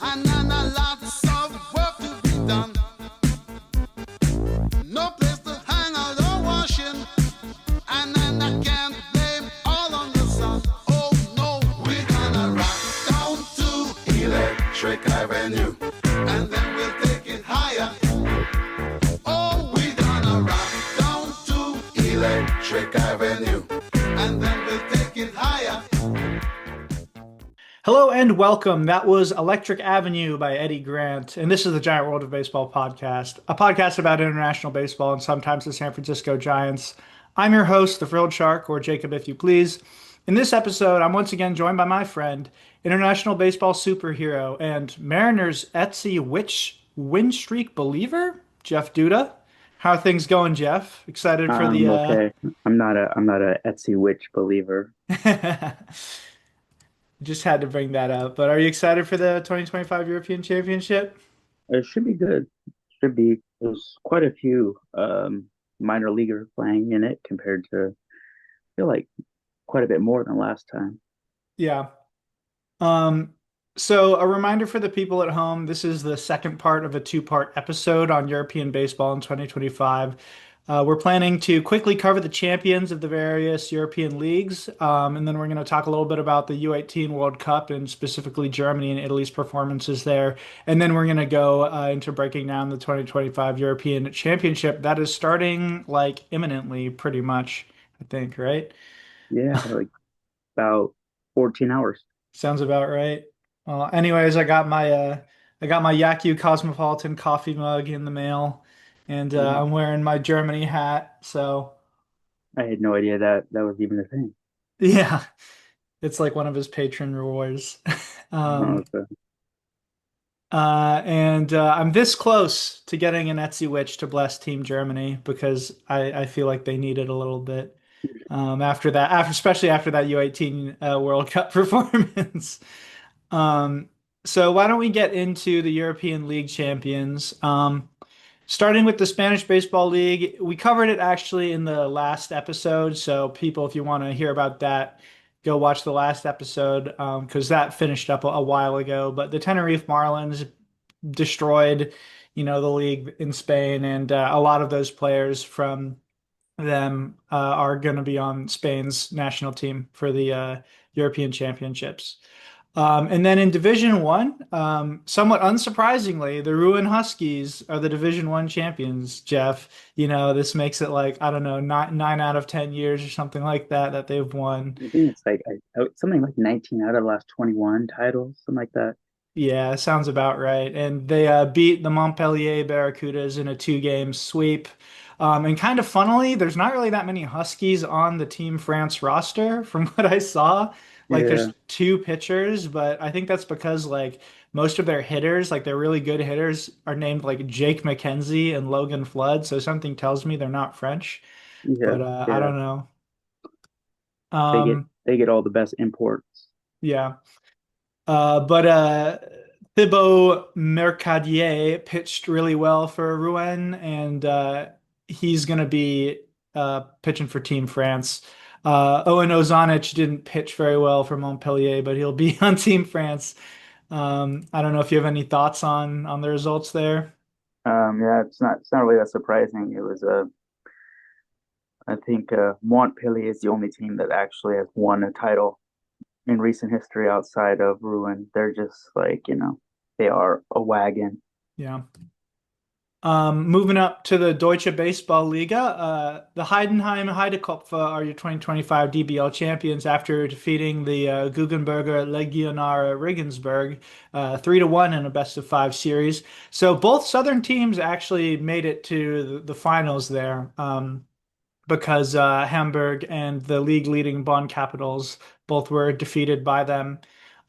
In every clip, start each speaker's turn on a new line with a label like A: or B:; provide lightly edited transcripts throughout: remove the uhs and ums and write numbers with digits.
A: and then a lots of work to be done. No place to hang out or washing, and then I can't blame all on the sun. Oh no, we're gonna rock down to Electric Avenue, and then we'll take it higher. Oh, we're gonna rock down to Electric Avenue, and then we'll take it higher.
B: Hello and welcome. That was Electric Avenue by Eddie Grant, and this is the Giant World of Baseball podcast, a podcast about international baseball and sometimes the San Francisco Giants. I'm your host, the Frilled Shark, or Jacob if you please. In this episode, I'm once again joined by my friend, international baseball superhero, and Mariners Etsy win streak believer, Jeff Duda. How are things going, Jeff? Excited for the
C: Okay. I'm not a Etsy witch believer.
B: Just had to bring that up. But are you excited for the 2025 European Championship?
C: It should be good. Should be. There's quite a few minor leaguers playing in it compared to, I feel like quite a bit more than last time.
B: Yeah. Um, so a reminder for the people at home, this is the second part of a two-part episode on European baseball in 2025. We're planning to quickly cover the champions of the various European leagues, and then we're going to talk a little bit about the U18 World Cup and specifically Germany and Italy's performances there. And then we're going to go into breaking down the 2025 European Championship that is starting like imminently, pretty much, I think, right?
C: Yeah, like about 14 hours.
B: Sounds about right. Well, anyways, I got my Yaku Cosmopolitan coffee mug in the mail, and
C: Mm.
B: I'm wearing my Germany hat. So
C: I had no idea that that was even a thing.
B: yeah, it's like one of his patron rewards.
C: Oh,
B: Um,
C: okay.
B: and I'm this close to getting an Etsy witch to bless Team Germany because I feel like they need it a little bit after that, especially after that U18 World Cup performance. Um, so why don't we get into the European League champions? Starting with the Spanish Baseball League, we covered it actually in the last episode. So people, if you want to hear about that, go watch the last episode because that finished up a while ago. But the Tenerife Marlins destroyed, the league in Spain, and a lot of those players from them are going to be on Spain's national team for the European Championships. And then in Division One, somewhat unsurprisingly, the Rouen Huskies are the Division One champions, Jeff. This makes it like, I don't know, nine out of 10 years or something like that they've won.
C: I think it's like something like 19 out of the last 21 titles, something like that.
B: Yeah, sounds about right. And they beat the Montpellier Barracudas in a two-game sweep. And kind of funnily, there's not really that many Huskies on the Team France roster from what I saw. Like
C: Yeah,
B: there's two pitchers, but I think that's because like most of their hitters, like their really good hitters, are named like Jake McKenzie and Logan Flood. So something tells me they're not French,
C: yeah,
B: but I
C: yeah.
B: don't know.
C: They get
B: Um,
C: they get all the best imports.
B: yeah. But Thibaut Mercadier pitched really well for Rouen, and he's going to be pitching for Team France. Owen Ozanic didn't pitch very well for Montpellier, but he'll be on Team France. I don't know if you have any thoughts on the results there.
C: Yeah, it's not really that surprising. It was I think Montpellier is the only team that actually has won a title in recent history outside of Rouen. They're just like, they are a wagon.
B: Yeah. Moving up to the Deutsche Baseball Liga, the Heidenheim Heidekopf are your 2025 DBL champions after defeating the Guggenberger Legionäre Regensburg 3-1 in a best of five series. So both Southern teams actually made it to the finals there. Because Hamburg and the league leading Bonn Capitals both were defeated by them.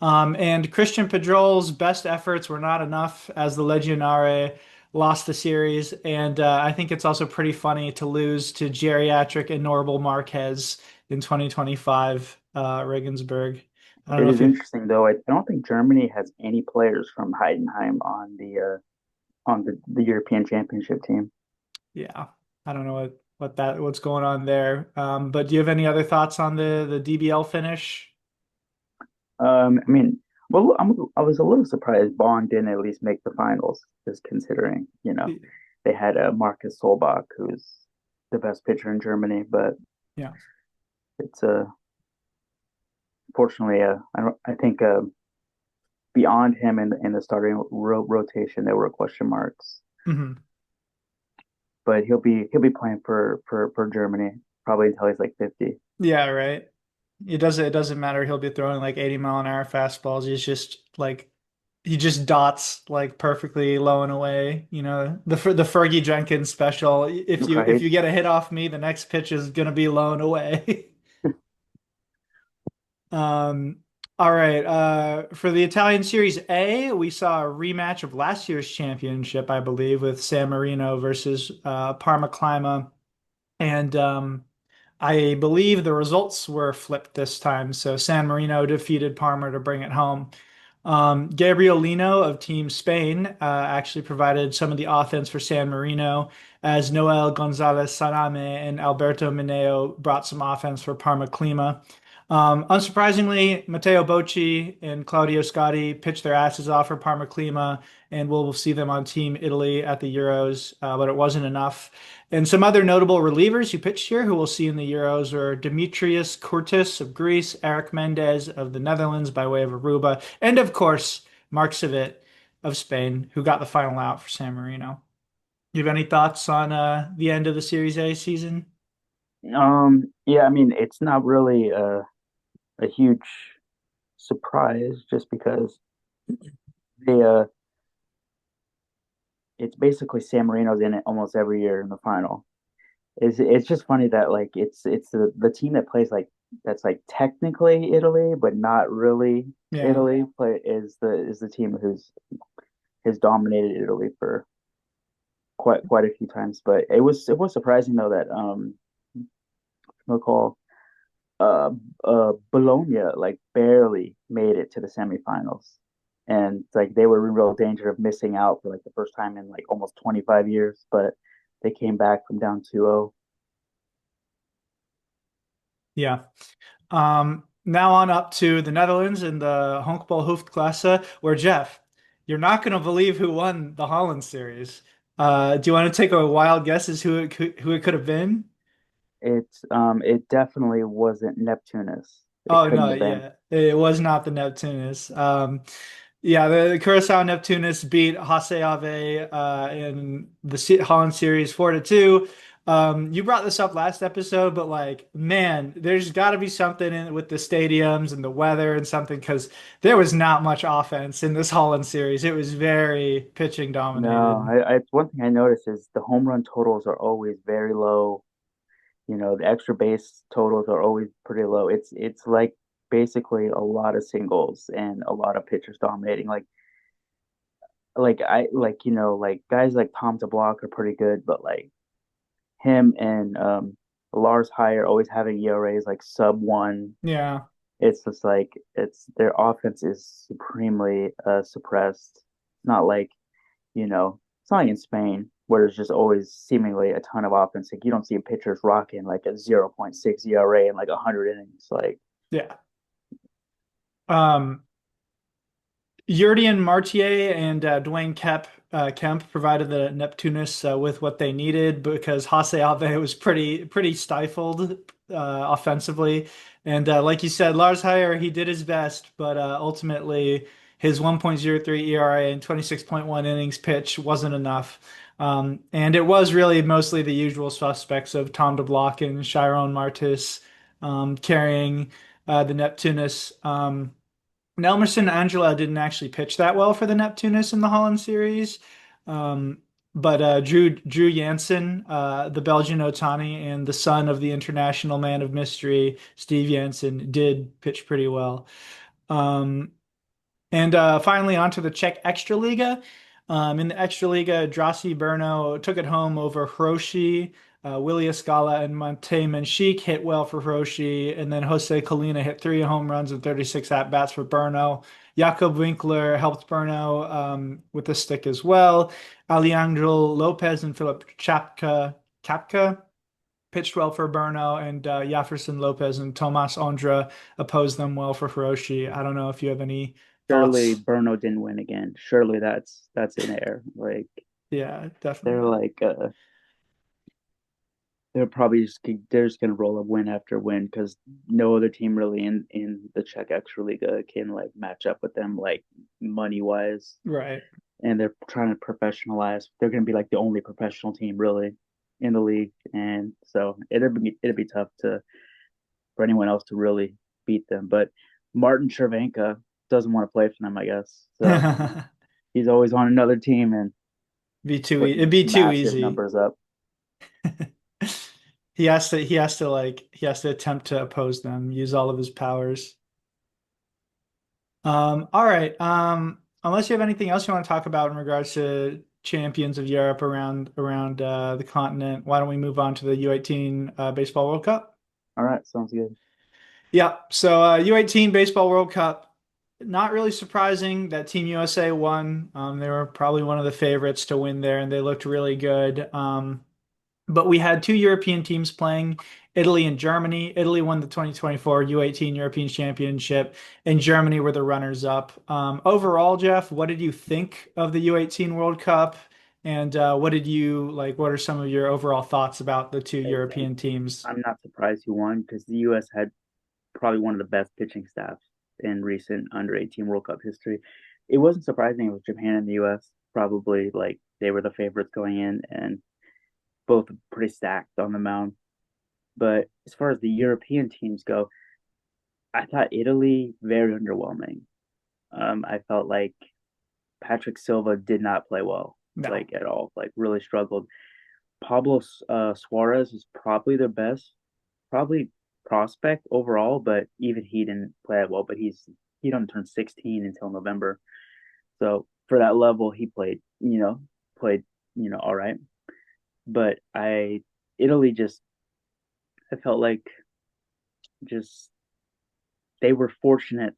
B: And Christian Pedrol's best efforts were not enough as the Legionare lost the series. And I think it's also pretty funny to lose to geriatric and Norbel Marquez in 2025 Regensburg. I don't
C: It
B: know
C: is
B: if you,
C: interesting though. I don't think Germany has any players from Heidenheim on the European Championship team.
B: yeah, I don't know what's going on there. But do you have any other thoughts on the DBL finish?
C: I mean, Well, I was a little surprised Bond didn't at least make the finals, just considering, they had Marcus Solbach, who's the best pitcher in Germany, but
B: Yeah.
C: it's fortunately I think beyond him in the starting rotation there were question marks,
B: Hmm.
C: but he'll be playing for Germany probably until he's like 50.
B: Yeah, right. It doesn't matter. He'll be throwing like 80-mile-an-hour fastballs. He's just like he just dots like perfectly low and away. The Fergie Jenkins special. If
C: Right.
B: you get a hit off me, the next pitch is gonna be low and away. Um, all right. For the Italian Series A, we saw a rematch of last year's championship, I believe, with San Marino versus Parma Clima. And I believe the results were flipped this time. So San Marino defeated Parma to bring it home. Gabriel Lino of Team Spain actually provided some of the offense for San Marino, as Noel Gonzalez Saname and Alberto Mineo brought some offense for Parma Clima. Unsurprisingly, Matteo Bocci and Claudio Scotti pitched their asses off for Parma Clima, and we'll see them on Team Italy at the Euros, but it wasn't enough. And some other notable relievers who pitched here, who we'll see in the Euros, are Demetrius Curtis of Greece, Eric Mendez of the Netherlands by way of Aruba, and of course, Mark Savit of Spain, who got the final out for San Marino. Do you have any thoughts on the end of the Series A season?
C: Yeah, I mean it's not really a huge surprise just because they it's basically San Marino's in it almost every year in the final. It's just funny that like it's the team that plays like that's like technically Italy but not really
B: Yeah.
C: Italy play is the team who's has dominated Italy for quite a few times. But it was surprising though that McCall uh Bologna like barely made it to the semifinals. And like they were in real danger of missing out for like the first time in like almost 25 years, but they came back from down 2-0.
B: Yeah. Now on up to the Netherlands in the Honkbal Hoofdklasse, where Jeff, you're not going to believe who won the Holland series. Do you want to take a wild guess as who it could have been?
C: It definitely wasn't Neptunus. It
B: Oh
C: couldn't
B: no,
C: have been.
B: yeah, it was not the Neptunus. Yeah, the Curaçao Neptunus beat Hasse Ave in the Holland series 4-2. You brought this up last episode, but like, man, there's got to be something with the stadiums and the weather and something because there was not much offense in this Holland series. It was very pitching
C: No,
B: dominated.
C: one thing I noticed is the home run totals are always very low. The extra base totals are always pretty low. It's like basically a lot of singles and a lot of pitchers dominating. Like guys like Tom DeBlock are pretty good, but like him and Lars Hire always having ERAs like sub one.
B: Yeah.
C: It's just like it's their offense is supremely suppressed. Not like, it's not like in Spain where there's just always seemingly a ton of offense. Like you don't see pitchers rocking like a 0.6 ERA in like 100 innings. Like,
B: Yeah. Um, Yurdian Martier and Dwayne Kemp provided the Neptunus with what they needed because Hasse Alve was pretty stifled offensively. And like you said, Lars Heyer, he did his best, but ultimately his 1.03 ERA and 26.1 innings pitch wasn't enough. And it was really mostly the usual suspects of Tom DeBlock and Chiron Martis carrying the Neptunus. Nelmerson Angela didn't actually pitch that well for the Neptunus in the Holland series. Um, but Drew Jansen, the Belgian Otani, and the son of the international man of mystery, Steve Jansen, did pitch pretty well. Um, and finally, on to the Czech Extraliga. In the Extraliga, Drossi Brno took it home over Hiroshi. Willie Escala and Monte Menchik hit well for Hiroshi, and then Jose Colina hit 3 home runs and 36 at-bats for Brno. Jakob Winkler helped Brno with the stick as well. Alejandro Lopez and Philip Kapka pitched well for Brno, and Jefferson Lopez and Tomas Ondra opposed them well for Hiroshi. I don't know if you have any
C: Surely
B: Thoughts?
C: Brno didn't win again. Surely that's in air. Like
B: Yeah, definitely
C: they're
B: not.
C: like they're probably they're just gonna roll up win after win because no other team really in the Czech Extraliga can like match up with them like money wise,
B: Right.
C: and they're trying to professionalize. They're gonna be like the only professional team really in the league, and so it'd be tough to for anyone else to really beat them. But Martin Cervenka doesn't want to play for them, I guess. So he's always on another team and
B: It'd
C: putting
B: be too
C: massive
B: easy.
C: numbers up.
B: He has to attempt to oppose them, use all of his powers. All right. Unless you have anything else you want to talk about in regards to champions of Europe around the continent, why don't we move on to the U18 Baseball World Cup?
C: All right, sounds good.
B: Yeah. So U18 Baseball World Cup, not really surprising that Team USA won. They were probably one of the favorites to win there, and they looked really good. But we had two European teams playing, Italy and Germany. Italy won the 2024 U18 European Championship, and Germany were the runners up. Overall, Jeff, what did you think of the U18 World Cup? And what did you like? What are some of your overall thoughts about the two
C: I think
B: European teams?
C: I'm not surprised he won because the U.S. had probably one of the best pitching staffs in recent under 18 World Cup history. It wasn't surprising it was Japan and the U.S. Probably like they were the favorites going in and both pretty stacked on the mound. But as far as the European teams go, I thought Italy very underwhelming. I felt like Patrick Silva did not play well,
B: No.
C: like at all, like really struggled. Pablo Suarez is probably their best, probably prospect overall, but even he didn't play it well. But he don't turn 16 until November, so for that level, he played all right. But Italy just I felt like just they were fortunate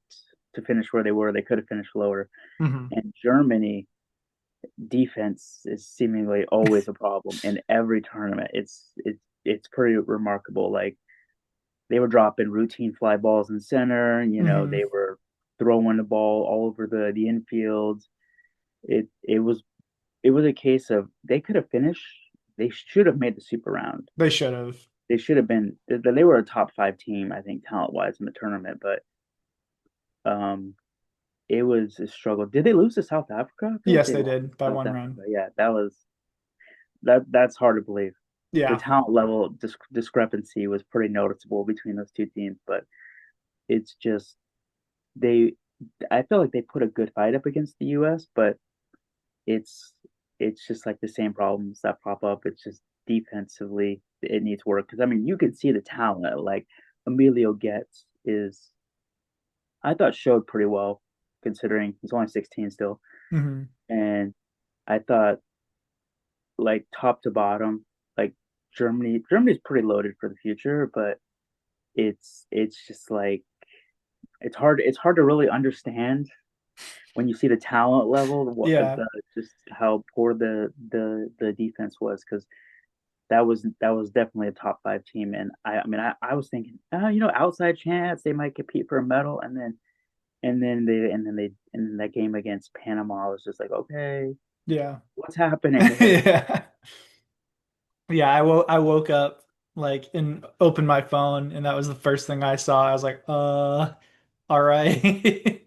C: to finish where they were. They could have finished lower.
B: Hmm.
C: And Germany defense is seemingly always a problem in every tournament. It's pretty remarkable. Like they were dropping routine fly balls in center.
B: Hmm.
C: They were throwing the ball all over the infield. It was a case of they could have finished. They should have made the super round.
B: They should have.
C: They should have been. They were a top five team, I think, talent wise in the tournament. But um, it was a struggle. Did they lose to South Africa? I feel like
B: Yes,
C: they
B: they
C: lost
B: did by
C: to South
B: one run.
C: Africa. Yeah, that's hard to believe. The
B: Yeah.
C: talent level discrepancy was pretty noticeable between those two teams, but it's just they. I feel like they put a good fight up against the U.S., but it's it's just like the same problems that pop up. It's just defensively it needs work because I mean you can see the talent like Emilio Getz is I thought showed pretty well considering he's only 16 still,
B: Hmm.
C: and I thought like top to bottom like Germany's pretty loaded for the future, but it's just like it's hard to really understand when you see the talent level what
B: Yeah.
C: the just how poor the defense was because that was definitely a top five team and I mean I was thinking outside chance they might compete for a medal and then that game against Panama I was just like okay
B: Yeah.
C: what's happening here.
B: Yeah. Yeah, I woke up like and opened my phone and that was the first thing I saw. I was like, all right.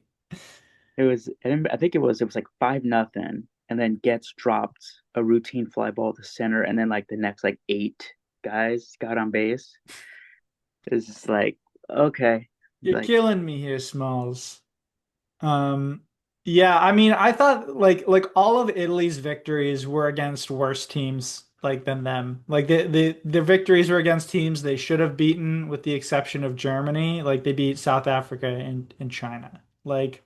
C: I think it was like 5-0 and then gets dropped a routine fly ball to center and then like the next like eight guys got on base. It's just like okay,
B: You're
C: like
B: killing me here, Smalls. Um, yeah, I mean, I thought like all of Italy's victories were against worse teams like than them. Like the victories were against teams they should have beaten, with the exception of Germany. Like they beat South Africa and China. Like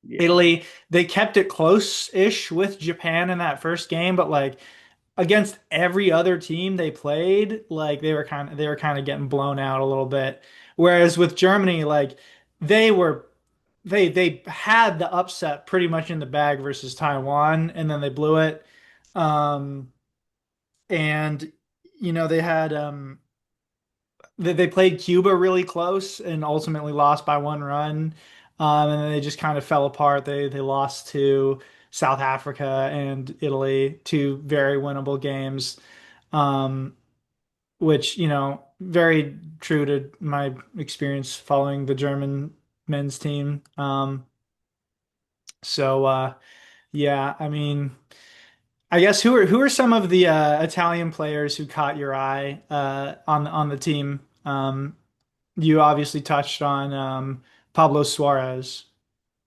C: yeah,
B: Italy, they kept it close-ish with Japan in that first game, but like against every other team they played, like they were kind of getting blown out a little bit. Whereas with Germany, like they were they had the upset pretty much in the bag versus Taiwan, and then they blew it. Um, and they had they played Cuba really close and ultimately lost by one run. And then they just kind of fell apart. They lost to South Africa and Italy, two very winnable games, um, which, very true to my experience following the German men's team. So yeah, I mean, I guess who are some of the Italian players who caught your eye on the team? You obviously touched on Pablo Suarez.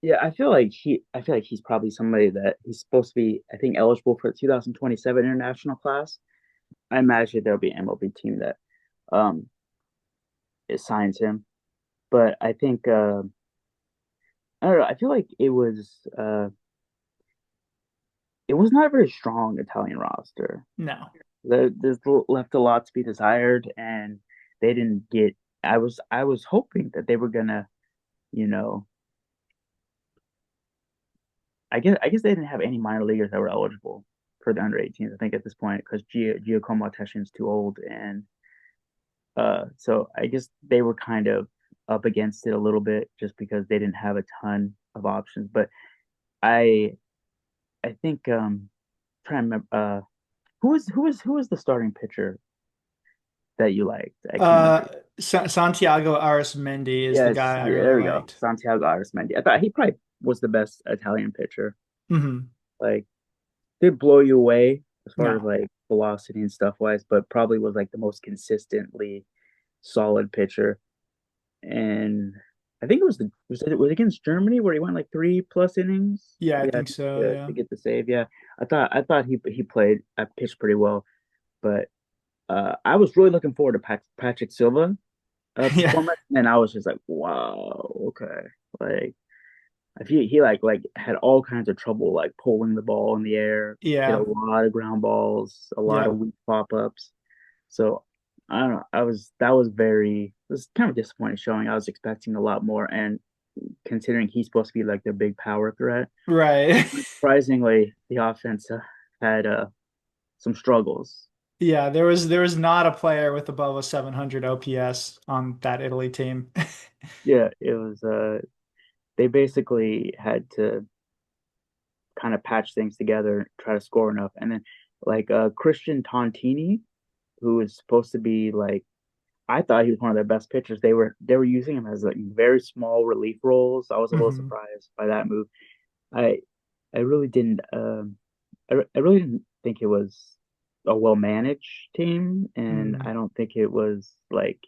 C: Yeah, I feel like he's probably somebody that he's supposed to be, I think, eligible for the 2027 international class. I imagine there'll be an MLB team that um signs him. But I think I don't know, I feel like it was not a very strong Italian roster.
B: No.
C: There's left a lot to be desired, and they didn't get. I was hoping that they were gonna, you know, I guess they didn't have any minor leaguers that were eligible for the under 18s. I think at this point because Giacomo Teshin's too old, and so I guess they were kind of up against it a little bit just because they didn't have a ton of options. But I I think trying to remember who was the starting pitcher that you liked? I can't remember.
B: Uh, Santiago Arismendi is the
C: Yes,
B: guy I
C: yeah,
B: really
C: there we go.
B: liked.
C: Santiago Arismendi. I thought he probably was the best Italian pitcher.
B: Hmm.
C: Like, did blow you away as far as
B: No.
C: like velocity and stuff wise, but probably was like the most consistently solid pitcher. And I think it was was it against Germany where he went like 3+ innings.
B: Yeah, I
C: Yeah,
B: think so.
C: to
B: Yeah.
C: get the save. Yeah, I thought he played pitched pretty well, but I was really looking forward to Patrick Silva
B: Yeah.
C: performance, and I was just like, wow, okay, like if he like had all kinds of trouble like pulling the ball in the air, hit a
B: Yeah.
C: lot of ground balls, a lot of
B: Yeah.
C: weak pop ups. So I don't know. It was kind of disappointing showing. I was expecting a lot more, and considering he's supposed to be like their big power threat,
B: Right.
C: surprisingly, the offense had some struggles.
B: Yeah, there was not a player with above a 700 OPS on that Italy team.
C: Yeah, it was. They basically had to kind of patch things together, try to score enough, and then like Christian Tontini, who is supposed to be like I thought he was one of their best pitchers. They were using him as like very small relief roles. I was a little
B: Hmm.
C: surprised by that move. I I really didn't I really didn't think it was a well managed team, and
B: Hmm.
C: I don't think it was like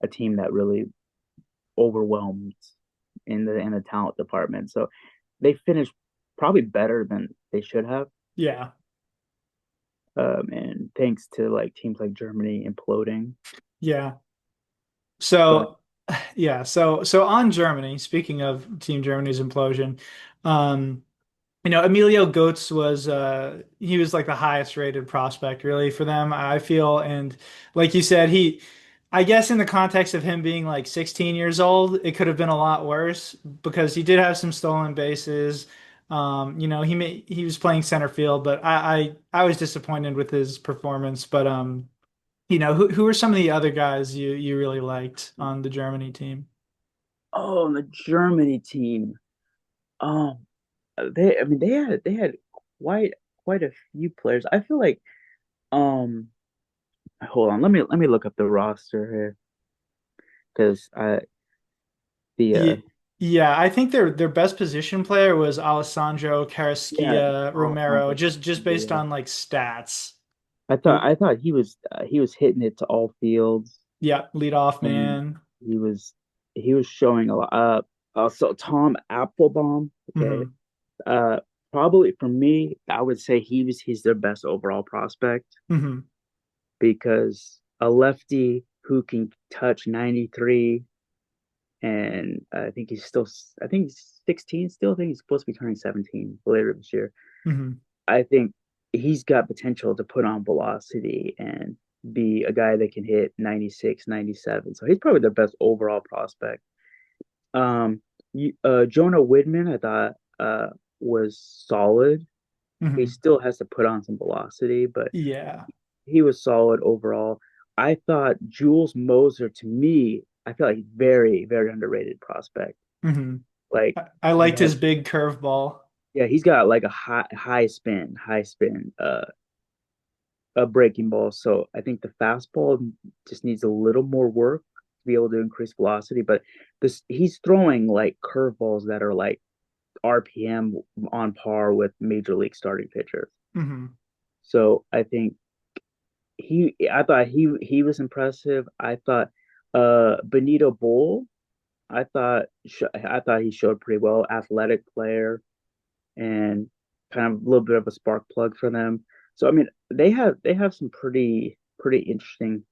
C: a team that really overwhelmed in the talent department. So they finished probably better than they should have.
B: Yeah.
C: And thanks to like teams like Germany imploding.
B: Yeah.
C: But
B: So, yeah. So on Germany, speaking of Team Germany's implosion, um, Emilio Goetz was he was like the highest rated prospect really for them, I feel. And like you said, I guess in the context of him being like 16 years old, it could have been a lot worse because he did have some stolen bases. He was playing center field, but I was disappointed with his performance. But who are some of the other guys you really liked on the Germany team?
C: oh, the Germany team. Um, I mean they had quite quite a few players. I feel like um hold on, let me look up the roster here because I the
B: Yeah, yeah, I think their best position player was Alessandro
C: yeah,
B: Carrasquilla Romero,
C: Alessandro.
B: just based
C: Yeah.
B: on like stats.
C: I
B: Who,
C: thought he was hitting it to all fields,
B: yeah, leadoff
C: and
B: man.
C: he was he was showing a lot. So Tom Applebaum, okay,
B: Hmm.
C: uh, probably for me, I would say he's their best overall prospect
B: Hmm.
C: because a lefty who can touch 93, and I think he's 16 still. I think he's supposed to be turning 17 later this year.
B: Hmm.
C: I think he's got potential to put on velocity and be a guy that can hit 96, 97. So he's probably the best overall prospect. Um, Jonah Widman, I thought, was solid. He
B: Hmm.
C: still has to put on some velocity, but
B: Yeah.
C: he was solid overall. I thought Jules Moser, to me, I feel like very, very underrated prospect.
B: Hmm.
C: Like
B: I
C: he
B: liked
C: has,
B: his big curveball.
C: yeah, he's got like a high spin, a breaking ball. So I think the fastball just needs a little more work to be able to increase velocity. But this he's throwing like curveballs that are like RPM on par with major league starting pitchers.
B: Hmm.
C: So I think I thought he was impressive. I thought Benito Bull, I thought he showed pretty well, athletic player and kind of a little bit of a spark plug for them. So I mean, they have some pretty interesting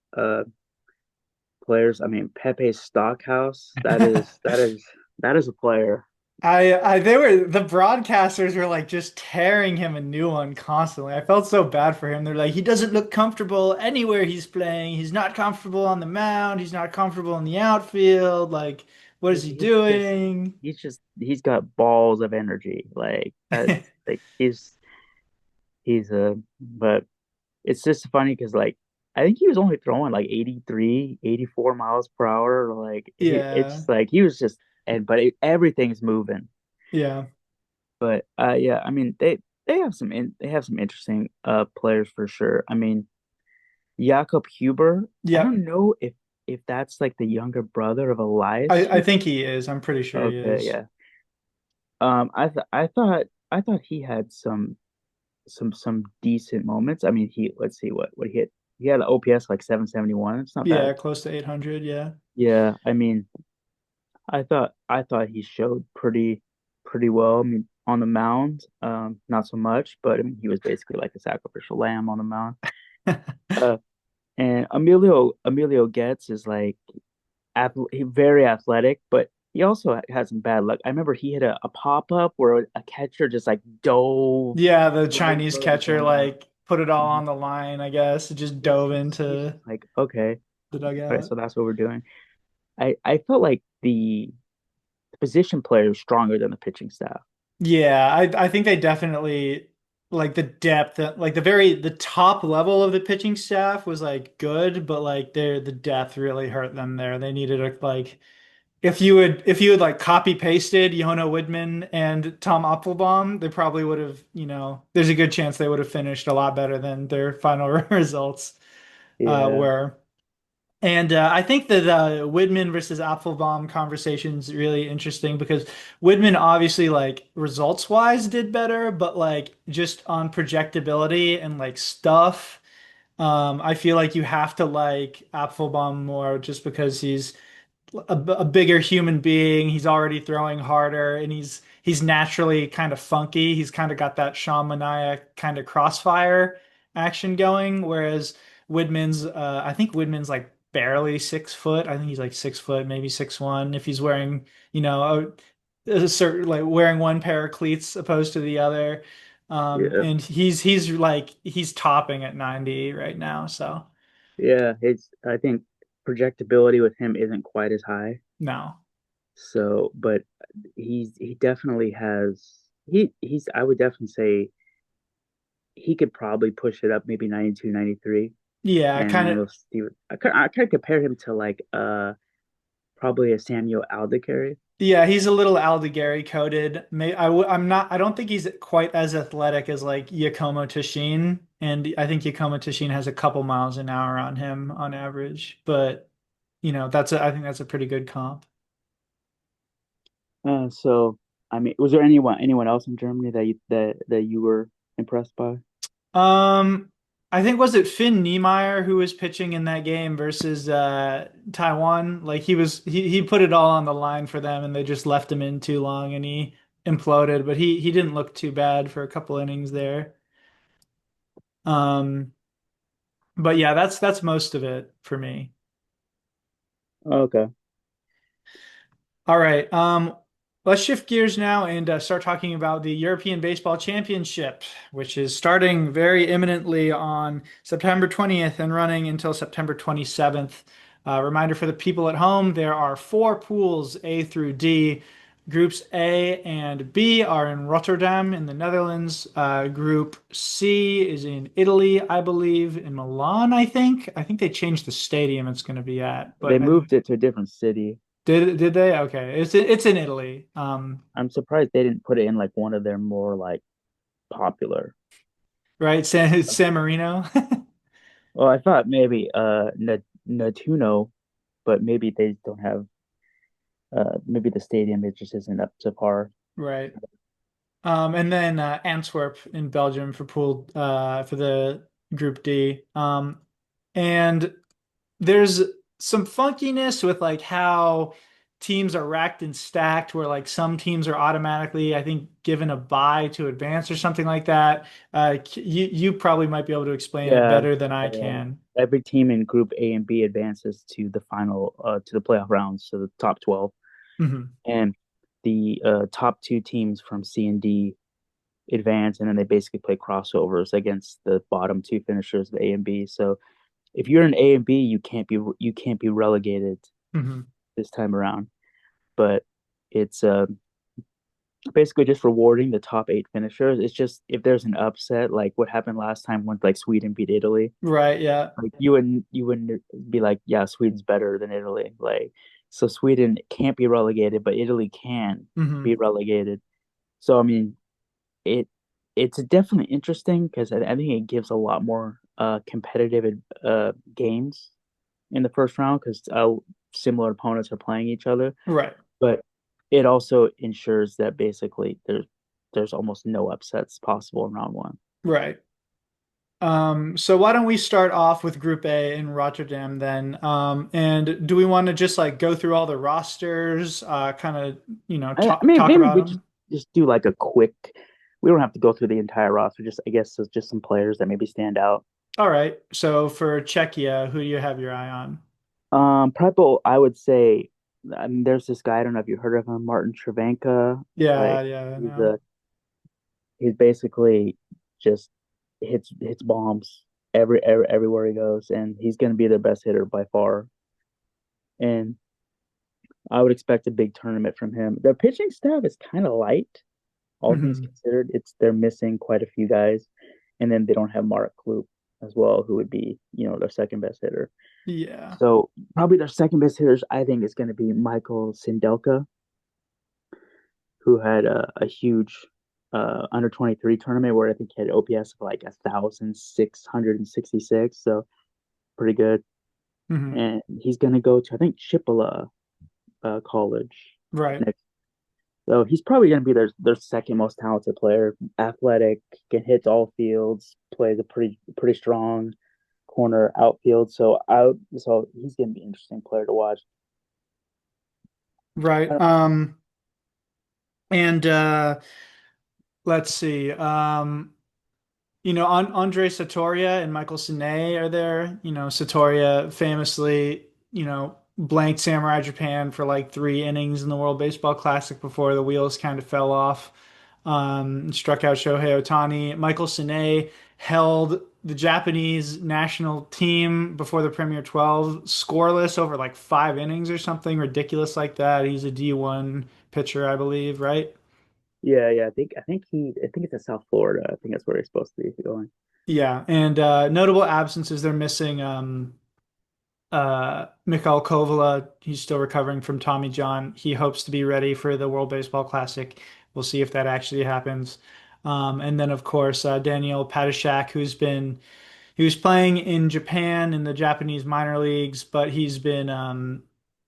C: players. I mean, Pepe Stockhouse, that is a player.
B: They were the broadcasters were like just tearing him a new one constantly. I felt so bad for him. They're like, he doesn't look comfortable anywhere he's playing. He's not comfortable on the mound. He's not comfortable in the outfield. Like, what is he doing?
C: He's got balls of energy. Like that's like he's a but it's just funny because like I think he was only throwing like 83, 84 miles per hour. Like
B: Yeah.
C: it's like he was just everything's moving.
B: Yeah.
C: But yeah, I mean they have some interesting players for sure. I mean Jakob Huber, I
B: Yep.
C: don't know if that's like the younger brother of Elias
B: I
C: Huber.
B: think he is. I'm pretty sure he
C: Okay,
B: is.
C: yeah. I thought he had some decent moments. I mean, let's see what he hit. He had an OPS like 771. It's not bad.
B: Yeah, close to 800. Yeah.
C: Yeah, I mean, I thought he showed pretty well. I mean, on the mound, not so much, but I mean, he was basically like a sacrificial lamb on the mound. Uh, and Emilio Getz is like very athletic, but he also had some bad luck. I remember he hit a pop up where a catcher just like dove
B: Yeah, the
C: right
B: Chinese
C: for the
B: catcher
C: ground.
B: like put it all
C: Mhm.
B: on the line, I guess. It just dove
C: He's
B: into
C: just like, okay,
B: the
C: all right,
B: dugout.
C: so that's what we're doing. I felt like the position player was stronger than the pitching staff.
B: Yeah, I think they definitely like the depth, like the top level of the pitching staff was like good, but like the depth really hurt them there. They needed a like if you had like copy pasted Yona Widman and Tom Applebaum, they probably would have, there's a good chance they would have finished a lot better than their final results
C: Yeah,
B: were. And I think that the Widman versus Applebaum conversation is really interesting because Widman obviously like results wise did better, but like just on projectability and like stuff, I feel like you have to like Applebaum more just because he's a bigger human being. He's already throwing harder, and he's naturally kind of funky. He's kind of got that Sean Manaea kind of crossfire action going, whereas I think Widman's like barely 6 foot. I think he's like 6 foot, maybe 6'1". If he's wearing, a certain like wearing one pair of cleats opposed to the other.
C: yeah,
B: And he's topping at 90 right now, so
C: yeah. It's I think projectability with him isn't quite as high.
B: no.
C: So, but he definitely has he's I would definitely say he could probably push it up maybe 92, 93.
B: Yeah,
C: And
B: kind
C: then
B: of.
C: I kind of compare him to like probably a Samuel Aldecarri.
B: Yeah, he's a little Aldegari coded. I'm not. I don't think he's quite as athletic as like Yakomo Tashin, and I think Yakomo Tashin has a couple miles an hour on him on average. But I think that's a pretty good comp.
C: So I mean, was there anyone else in Germany that you were impressed by?
B: Um, I think was it Finn Niemeyer who was pitching in that game versus Taiwan? Like he put it all on the line for them, and they just left him in too long, and he imploded. But he didn't look too bad for a couple innings there. Um. But yeah, that's most of it for me.
C: Okay.
B: All right. Let's shift gears now and start talking about the European Baseball Championship, which is starting very imminently on September 20th and running until September 27th. Reminder for the people at home, there are four pools, A through D. Groups A and B are in Rotterdam in the Netherlands. Group C is in Italy, I believe, in Milan, I think. I think they changed the stadium it's going to be at,
C: They
B: but
C: moved it to a different city.
B: Did they? Okay. It's in Italy.
C: I'm surprised they didn't put it in like one of their more like popular.
B: Right? San Marino.
C: Well, I thought maybe Natuno, but maybe they don't have maybe the stadium it just isn't up to par.
B: Right. And then Antwerp in Belgium for pool for the Group D. And there's some funkiness with like how teams are racked and stacked, where like some teams are automatically, I think, given a bye to advance or something like that. You probably might be able to explain it
C: Yeah,
B: better than I
C: uh,
B: can.
C: every team in Group A and B advances to the final to the playoff rounds, to the top 12,
B: Hmm.
C: and the top two teams from C and D advance, and then they basically play crossovers against the bottom two finishers of A and B. So if you're in A and B, you can't be relegated
B: Hmm.
C: this time around. But it's basically just rewarding the top eight finishers. It's just if there's an upset, like what happened last time when like Sweden beat Italy,
B: Right, yeah.
C: like you wouldn't be like, yeah, Sweden's better than Italy. Like so Sweden can't be relegated, but Italy can be
B: Hmm.
C: relegated. So I mean, it it's definitely interesting because I think it gives a lot more competitive games in the first round because similar opponents are playing each other.
B: Right,
C: But it also ensures that basically there's almost no upsets possible in round one.
B: right. So why don't we start off with Group A in Rotterdam then? And do we want to just like go through all the rosters, kind of,
C: I
B: talk
C: mean,
B: talk
C: maybe
B: about
C: we
B: them?
C: just do like a quick. We don't have to go through the entire roster. Just I guess there's just some players that maybe stand out.
B: All right. So for Czechia, who do you have your eye on?
C: Prepo, I would say. I mean, there's this guy. I don't know if you heard of him, Martin Travanka.
B: Yeah,
C: Like
B: yeah, I
C: he's
B: know.
C: a he's basically just hits bombs everywhere he goes, and he's going to be their best hitter by far. And I would expect a big tournament from him. Their pitching staff is kind of light, all things
B: Hmm.
C: considered. It's they're missing quite a few guys, and then they don't have Mark Kloop as well, who would be their second best hitter.
B: Yeah.
C: So probably their second best hitters, I think, is going to be Michael Sindelka, who had a huge under 23 tournament where I think he had OPS of like 1,666, so pretty good.
B: Hmm.
C: And he's going to go to I think Chippewa College
B: Right.
C: next. So he's probably going to be their second most talented player. Athletic, can hit all fields, plays a pretty strong corner outfield. So he's going to be an interesting player to watch.
B: Right. And let's see. Andre Satoria and Michael Sine are there. Satoria famously, blanked Samurai Japan for like 3 innings in the World Baseball Classic before the wheels kind of fell off. Struck out Shohei Ohtani. Michael Sine held the Japanese national team before the Premier 12 scoreless over like 5 innings or something ridiculous like that. He's a D1 pitcher, I believe, right?
C: Yeah, yeah. I think it's in South Florida. I think that's where he's supposed to be going.
B: Yeah, and notable absences they're missing Mikhail Kovala. He's still recovering from Tommy John. He hopes to be ready for the World Baseball Classic. We'll see if that actually happens. And then of course Daniel Padishak, he was playing in Japan in the Japanese minor leagues, but he's been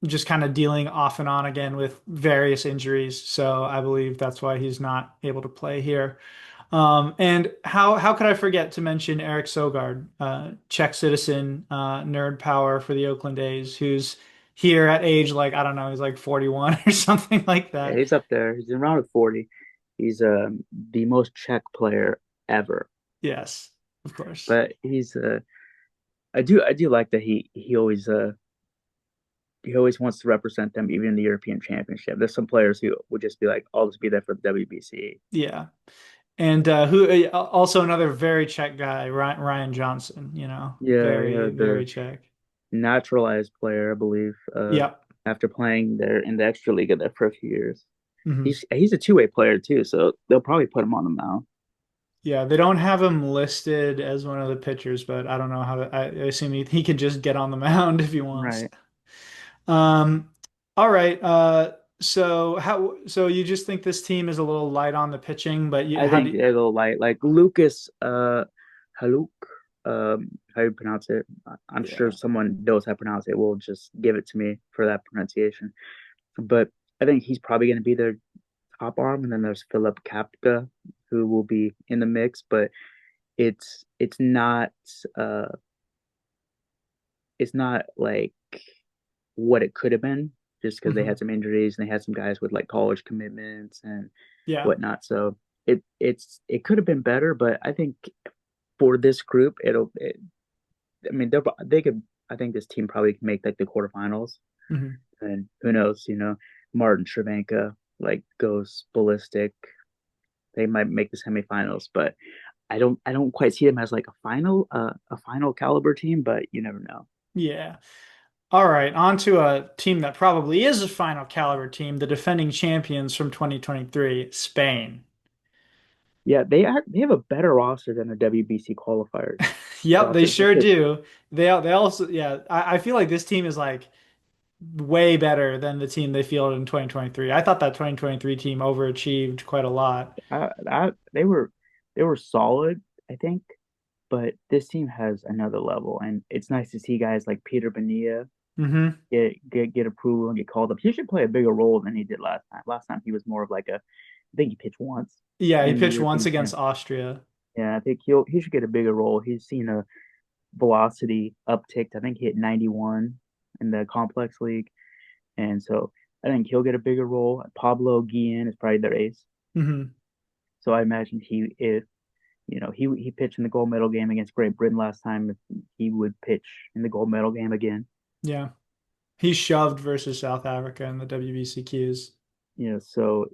B: just kind of dealing off and on again with various injuries. So I believe that's why he's not able to play here. And how could I forget to mention Eric Sogard, Czech citizen, nerd power for the Oakland A's, who's here at age like I don't know, he's like 41 or something like
C: Yeah,
B: that.
C: he's up there. He's around 40. He's the most Czech player ever.
B: Yes, of course.
C: But he's I do like that he always wants to represent them even in the European Championship. There's some players who would just be like, I'll just be there for the WBC.
B: Yeah. And who also another very Czech guy, Ryan Johnson,
C: Yeah, yeah,
B: very, very
C: the
B: Czech.
C: naturalized player, I believe,
B: Yep.
C: after playing there in the extra league there for a few years.
B: Hmm.
C: He's a two-way player too, so they'll probably put him on the mound.
B: Yeah, they don't have him listed as one of the pitchers, but I don't know I assume he could just get on the mound if he wants.
C: Right.
B: Um, All right. So you just think this team is a little light on the pitching, but
C: I
B: how
C: think
B: do you,
C: they're a little light. Like Lucas Haluk, how you pronounce it? I'm sure
B: yeah.
C: someone knows how to pronounce it. Will just give it to me for that pronunciation. But I think he's probably going to be their top arm, and then there's Philip Kapka, who will be in the mix. But it's not uh it's not like what it could have been, just because they
B: Hmm.
C: had some injuries and they had some guys with like college commitments and
B: Yeah.
C: whatnot. So it could have been better, but I think for this group, I mean, they could. I think this team probably can make like the quarterfinals,
B: Hmm.
C: and who knows? Martin Travanka like goes ballistic. They might make the semifinals, but I don't quite see them as like a final caliber team. But you never know.
B: Yeah. All right. On to a team that probably is a final caliber team, the defending champions from 2023, Spain.
C: Yeah, they have a better roster than the WBC qualifiers
B: Yep, they
C: roster,
B: sure
C: which is
B: do. They also yeah, I feel like this team is like way better than the team they fielded in 2023. I thought that 2023 team overachieved quite a lot.
C: they were solid, I think, but this team has another level, and it's nice to see guys like Peter Bonilla
B: Hmm.
C: get approval and get called up. He should play a bigger role than he did last time. Last time he was more of like I think he pitched once
B: Yeah, he
C: in the
B: pitched once
C: European
B: against
C: Champ.
B: Austria.
C: Yeah, I think he should get a bigger role. He's seen a velocity uptick. I think he hit 91 in the complex league, and so I think he'll get a bigger role. Pablo Guillen is probably their ace.
B: Hmm.
C: So I imagine if he pitched in the gold medal game against Great Britain last time, if he would pitch in the gold medal game again.
B: Yeah. He shoved versus South Africa in the WBCQs.
C: So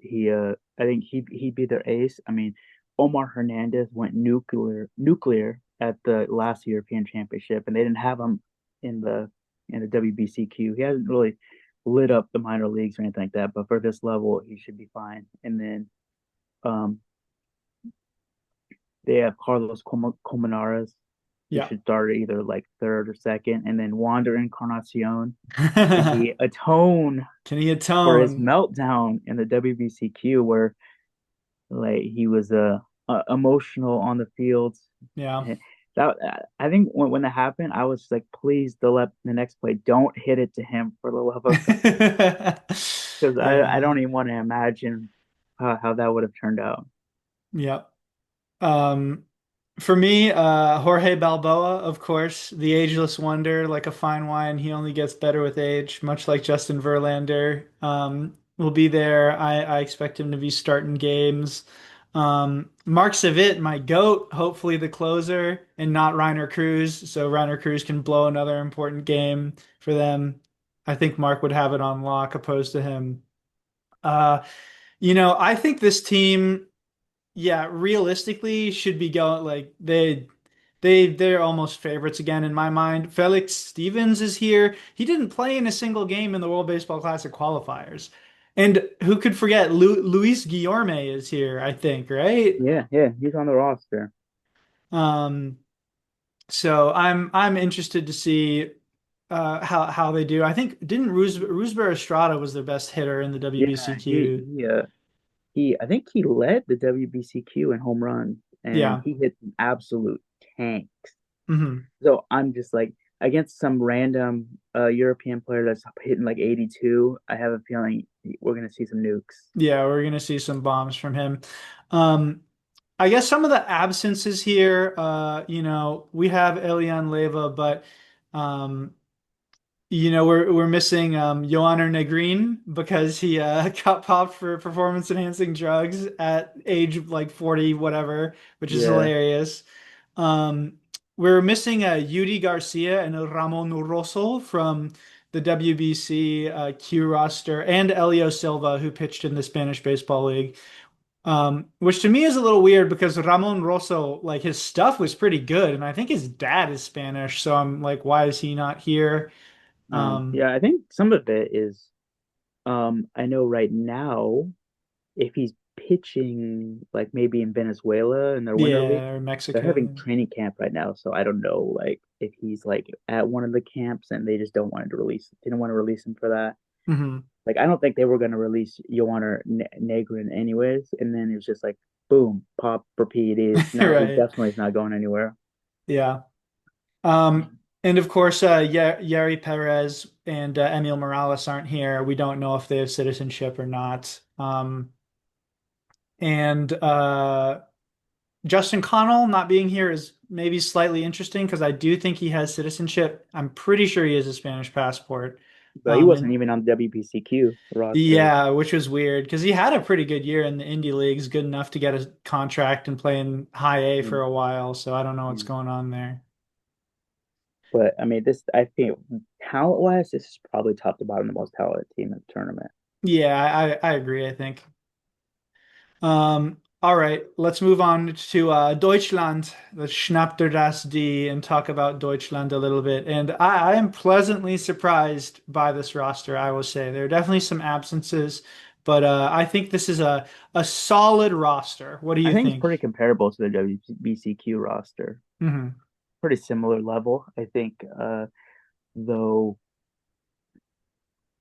C: I think he'd be their ace. I mean, Omar Hernandez went nuclear at the last European Championship, and they didn't have him in the WBCQ. He hasn't really lit up the minor leagues or anything like that, but for this level, he should be fine. And then um, they have Carlos Colmenares, who
B: Yeah.
C: should start either like third or second, and then Wander Encarnacion. Can he atone
B: Can he
C: for his
B: atone?
C: meltdown in the WBCQ where like he was emotional on the field?
B: Yeah.
C: That I think when that happened, I was like, please, the next play, don't hit it to him for the love of God, because I
B: Yeah.
C: don't even want to imagine how that would have turned out.
B: Yeah. Um, for me, Jorge Balboa, of course, the ageless wonder, like a fine wine, he only gets better with age, much like Justin Verlander. Will be there. I expect him to be starting games. Mark Savit, my goat, hopefully the closer, and not Reiner Cruz, so Reiner Cruz can blow another important game for them. I think Mark would have it on lock opposed to him. Uh, I think this team. Yeah, realistically should be going like they're almost favorites again in my mind. Felix Stevens is here. He didn't play in a single game in the World Baseball Classic qualifiers. And who could forget Luis Guillorme is here, I think, right?
C: Yeah, he's on the roster.
B: Um, so I'm interested to see how they do. I think didn't Roosevelt Estrada was their best hitter in the
C: Yeah, he
B: WBCQ.
C: he uh he I think he led the WBCQ in home runs, and
B: Yeah.
C: he hit some absolute tanks.
B: Hmm.
C: So I'm just like against some random European player that's hitting like 82. I have a feeling we're gonna see some nukes.
B: Yeah, we're gonna see some bombs from him. Um, I guess some of the absences here, we have Elian Leva, but um, we're missing Yohanner Negrin because he got popped for performance enhancing drugs at age like 40, whatever, which is
C: Yeah,
B: hilarious. Um, we're missing Yudi Garcia and Ramon Rosso from the WBC Q roster, and Elio Silva, who pitched in the Spanish Baseball League. Which to me is a little weird because Ramon Rosso, like his stuff was pretty good, and I think his dad is Spanish, so I'm like, why is he not here? Um,
C: yeah. I think some of it is I know right now if he's pitching like maybe in Venezuela in their winter league,
B: yeah, or
C: they're having
B: Mexico.
C: training camp right now. So I don't know like if he's like at one of the camps and they just don't want to release didn't want to release him for that.
B: Hmm.
C: Like I don't think they were going to release Johanner Negrin anyways, and then it was just like boom, pop, repeat. Is no, he
B: Right.
C: definitely is not going anywhere.
B: Yeah. And of course, Yeri Perez and Emil Morales aren't here. We don't know if they have citizenship or not. And Justin Connell not being here is maybe slightly interesting because I do think he has citizenship. I'm pretty sure he has a Spanish passport.
C: But he wasn't
B: And
C: even on the WBCQ roster.
B: yeah, which was weird because he had a pretty good year in the indie leagues, good enough to get a contract and play in high A for
C: Mm,
B: a while. So I don't know what's
C: mm.
B: going on there.
C: But I mean, this I think talent wise, this is probably top to bottom the most talented team in the tournament.
B: Yeah, I agree, I think. All right, let's move on to Deutschland. Let's schnapp der das die and talk about Deutschland a little bit. And I am pleasantly surprised by this roster, I will say. There are definitely some absences, but I think this is a solid roster. What do
C: I
B: you
C: think it's
B: think?
C: pretty comparable to the WBCQ roster.
B: Hmm.
C: Pretty similar level. I think, though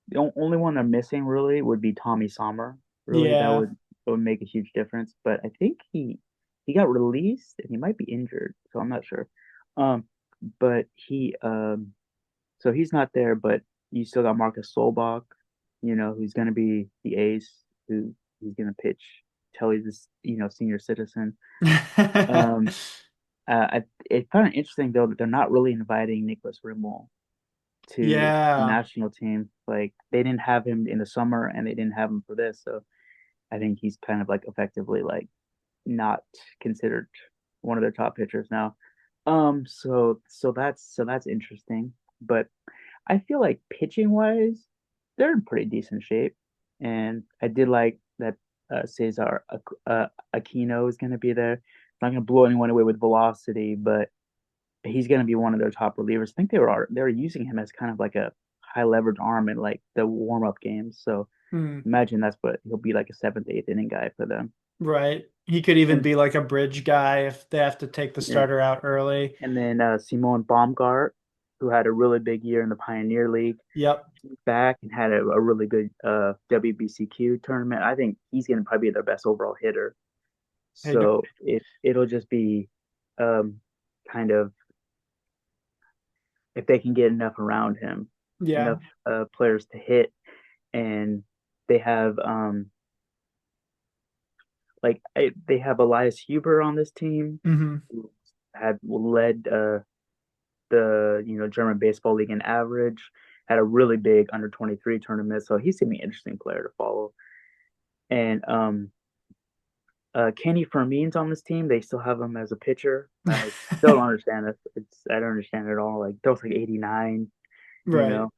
C: the only one I'm missing really would be Tommy Sommer. Really,
B: Yeah.
C: that would make a huge difference. But I think he got released and he might be injured, so I'm not sure. Um, but he so he's not there. But you still got Marcus Solbach, who's going to be the ace, who he's going to pitch till he's this, senior citizen. Um, it's kind of interesting though that they're not really inviting Nicholas Rimmel to the
B: Yeah.
C: national team. Like they didn't have him in the summer and they didn't have him for this. So I think he's kind of like effectively like not considered one of their top pitchers now. So that's interesting. But I feel like pitching wise, they're in pretty decent shape. And I did like that Cesar Aquino is going to be there. Not going to blow anyone away with velocity, but he's going to be one of their top relievers. I think they were using him as kind of like a high leverage arm in like the warm up games. So
B: Hmm.
C: imagine that's what he'll be like a seventh, eighth inning guy for them.
B: Right. He could even
C: And
B: be like a bridge guy if they have to take the
C: yeah,
B: starter out early.
C: and then Simone Baumgart, who had a really big year in the Pioneer League,
B: Yep.
C: back and had a really good WBCQ tournament. I think he's going to probably be their best overall hitter.
B: Hey, do-
C: So it'll just be um, kind of if they can get enough around him,
B: yeah.
C: enough players to hit, and they have they have Elias Huber on this team
B: Hmm.
C: who had led the German baseball league in average, had a really big under 23 tournament, so he's gonna be an interesting player to follow. And Kenny Fermin's on this team. They still have him as a pitcher. I still don't understand it. I don't understand it at all. Like throws like 89, you
B: Right.
C: know.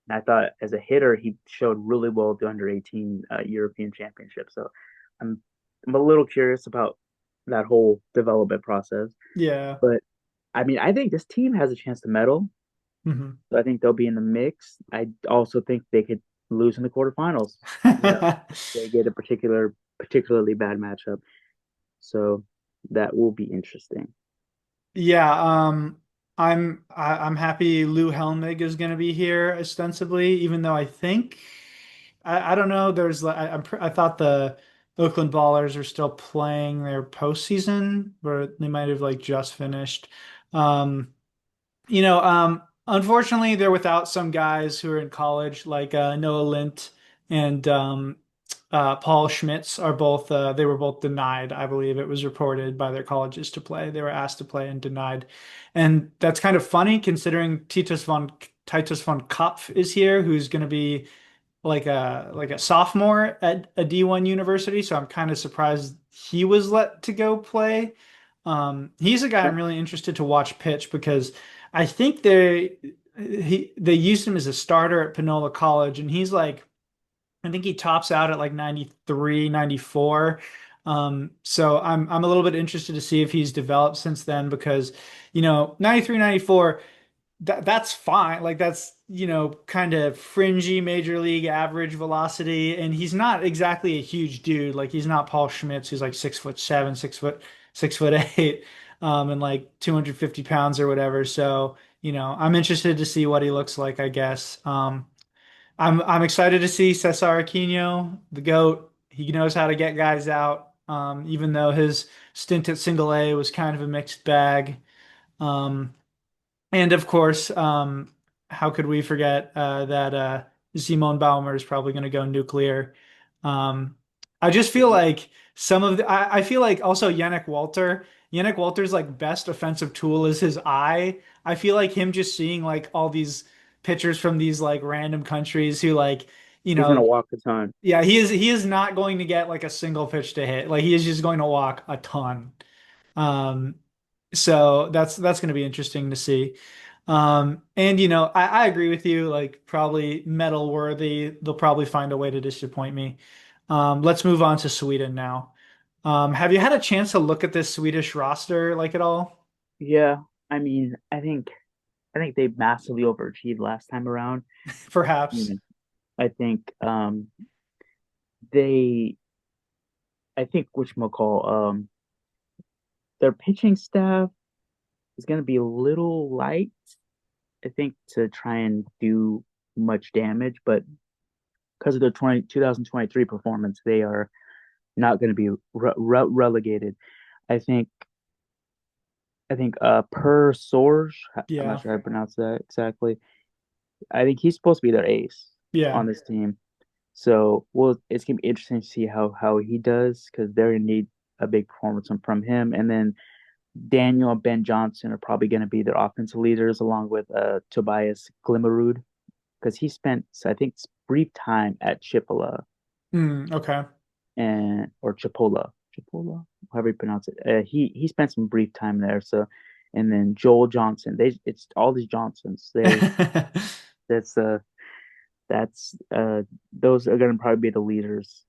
C: And I thought as a hitter he showed really well at the under 18 European Championship. So I'm I'm a little curious about that whole development process.
B: Yeah.
C: But I mean, I think this team has a chance to medal.
B: Hmm.
C: So I think they'll be in the mix. I also think they could lose in the quarterfinals. You know, they get a particularly bad matchup. So that will be interesting.
B: Yeah, I'm happy Lou Helmig is going to be here ostensibly, even though I think I don't know. There's like I thought the Oakland Ballers are still playing their postseason, where they might have like just finished. Um, unfortunately, they're without some guys who are in college, like Noah Lint and Paul Schmitz are both they were both denied. I believe it was reported by their colleges to play. They were asked to play and denied, and that's kind of funny considering Titus von Kopf is here, who's going to be like a sophomore at a D1 university. So I'm kind of surprised he was let to go play. He's a guy I'm really interested to watch pitch because I think they used him as a starter at Panola College, and he's like I think he tops out at like 93, 94. So I'm a little bit interested to see if he's developed since then because 93, 94 that's fine. Like that's, kind of fringy major league average velocity. And he's not exactly a huge dude. Like he's not Paul Schmitz, who's like 6'7", 6'8", and like 250 pounds or whatever. So, I'm interested to see what he looks like, I guess. I'm excited to see Cesar Aquino, the GOAT. He knows how to get guys out. Even though his stint at Single A was kind of a mixed bag. Um, And of course, how could we forget that Simon Baumer is probably going to go nuclear? Um, I just feel like some of I feel like also Yannick Walter. Yannick Walter's like best offensive tool is his eye. I feel like him just seeing like all these pitchers from these like random countries who like, you
C: He's gonna
B: know,
C: walk a ton.
B: yeah, he is not going to get like a single pitch to hit. Like he is just going to walk a ton. Um, so that's going to be interesting to see. And I agree with you. Like probably medal worthy. They'll probably find a way to disappoint me. Let's move on to Sweden now. Have you had a chance to look at this Swedish roster like at all?
C: Yeah, I mean, I think they massively overachieved last time around. You
B: Perhaps.
C: know, I think they I think whatchamacall, their pitching staff is gonna be a little light, I think, to try and do much damage, but because of their 2023 performance, they are not going to be relegated. I think Per Sorge, I'm not
B: Yeah.
C: sure how to pronounce that exactly. I think he's supposed to be their ace
B: Yeah.
C: on this team. So, well, it's gonna be interesting to see how he does because they're gonna need a big performance from him. And then Daniel and Ben Johnson are probably gonna be their offensive leaders along with Tobias Glimmerud because he spent I think brief time at Chipola
B: Okay.
C: and or Chipola, however you pronounce it. He spent some brief time there. So, and then Joel Johnson. It's all these Johnsons. That's uh that's those are going to probably be the leaders